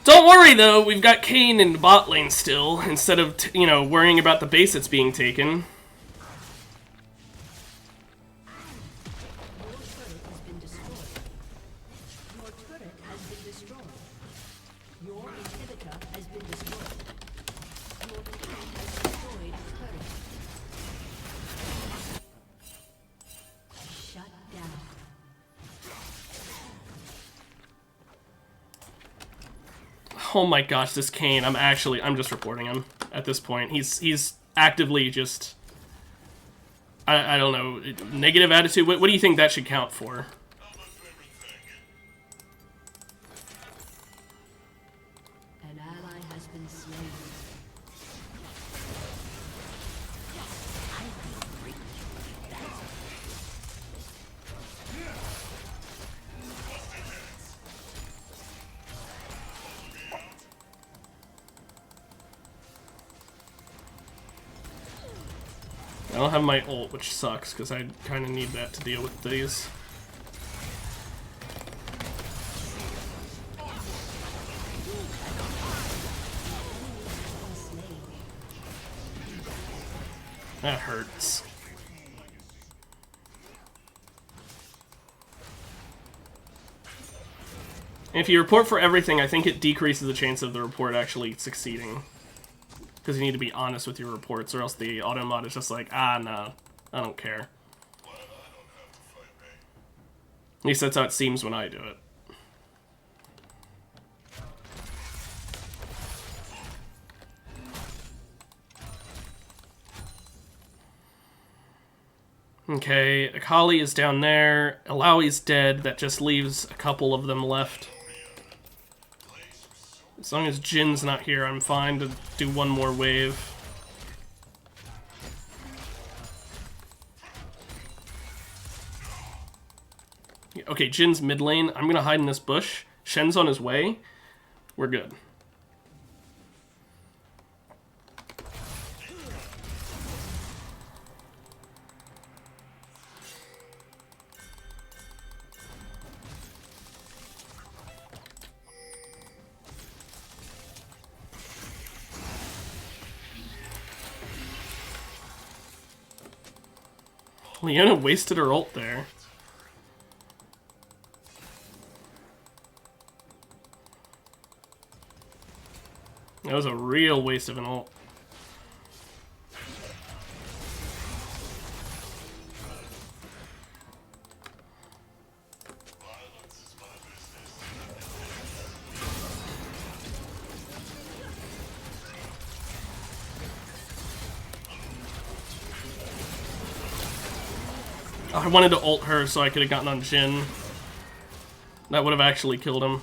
Don't worry, though. We've got Kayn in the bot lane still, instead of, you know, worrying about the base that's being taken. Oh my gosh, this Kayn, I'm just reporting him at this point. He's actively just, I don't know, negative attitude. What do you think that should count for?
An ally has been slain.
I don't have my ult, which sucks, because I kind of need that to deal with these. That hurts. If you report for everything, I think it decreases the chance of the report actually succeeding. Because you need to be honest with your reports, or else the auto mod is just like, ah, no, I don't care. At least that's how it seems when I do it. Okay, Akali is down there. Alawi's dead. That just leaves a couple of them left. As long as Jin's not here, I'm fine to do one more wave. Okay, Jin's mid lane. I'm gonna hide in this bush. Shen's on his way. We're good. Leona wasted her ult there. That was a real waste of an ult. I wanted to ult her so I could have gotten on Jhin. That would have actually killed him.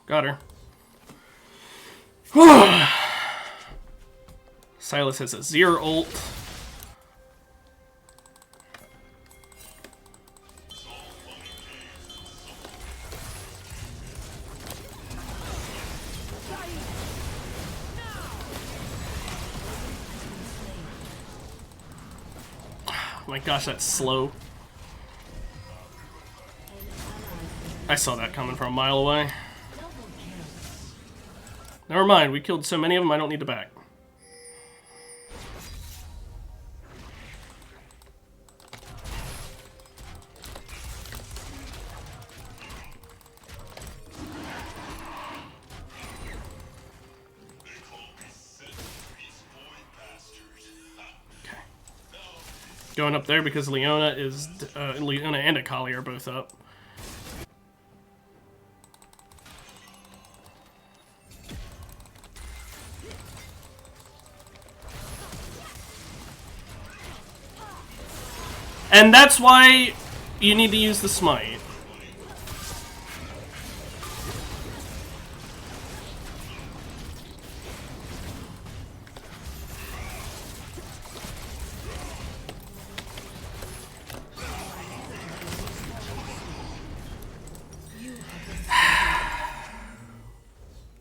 Got her. Sylas has a Azir ult. my gosh, that's slow. I saw that coming from a mile away. Never mind, we killed so many of them, I don't need to back. Going up there because Leona and Akali are both up. And that's why you need to use the smite.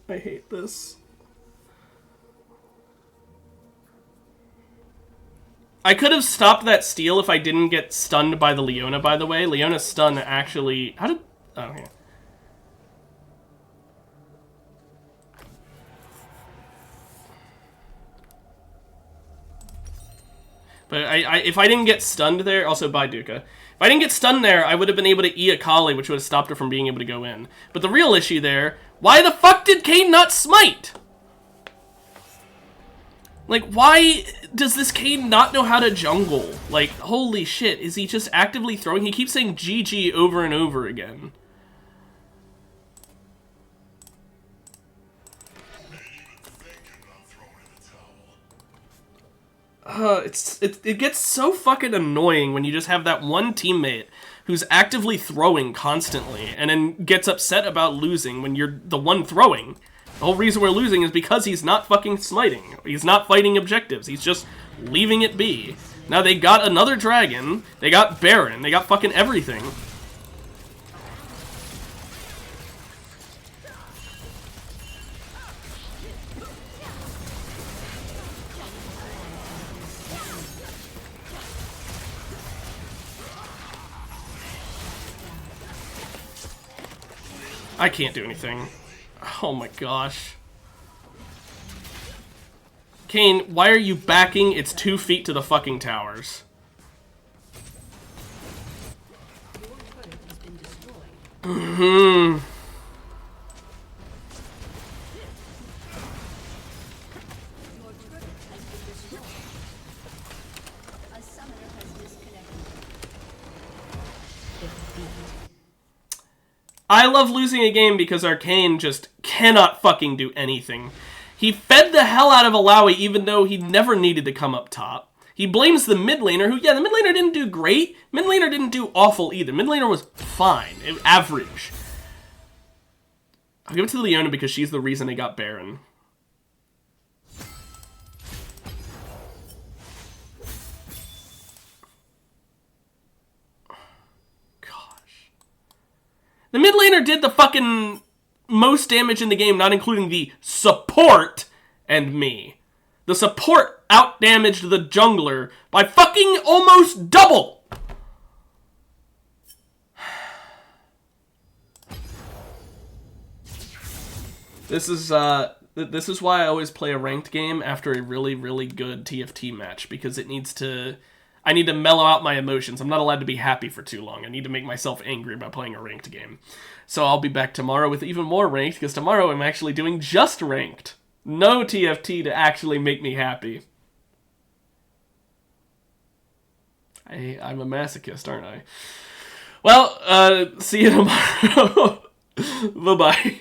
I hate this. I could have stopped that steal if I didn't get stunned by the Leona, by the way. Leona's stun actually... How did... Oh, okay. But if I didn't get stunned there... Also, bye, Duka. If I didn't get stunned there, I would have been able to E Akali, which would have stopped her from being able to go in. But the real issue there... Why the fuck did Kayn not smite? Like, why does this Kayn not know how to jungle? Like, holy shit, is he just actively throwing? He keeps saying GG over and over again. It gets so fucking annoying when you just have that one teammate who's actively throwing constantly and then gets upset about losing when you're the one throwing. The whole reason we're losing is because he's not fucking smiting. He's not fighting objectives. He's just leaving it be. Now they got another dragon. They got Baron. They got fucking everything. I can't do anything. Oh my gosh. Kayn, why are you backing? It's 2 feet to the fucking towers. Mm-hmm. I love losing a game because Arcane just cannot fucking do anything. He fed the hell out of Alawi even though he never needed to come up top. He blames the mid laner who, yeah, the mid laner didn't do great. Mid laner didn't do awful either. Mid laner was fine. Average. I'll give it to Leona because she's the reason they got Baron. The mid laner did the fucking most damage in the game, not including the support and me. The support out-damaged the jungler by fucking almost double! This is why I always play a ranked game after a really, really good TFT match, because it needs to... I need to mellow out my emotions. I'm not allowed to be happy for too long. I need to make myself angry by playing a ranked game. So I'll be back tomorrow with even more ranked, because tomorrow I'm actually doing just ranked. No TFT to actually make me happy. I'm a masochist, aren't I? Well, see you tomorrow. Bye-bye.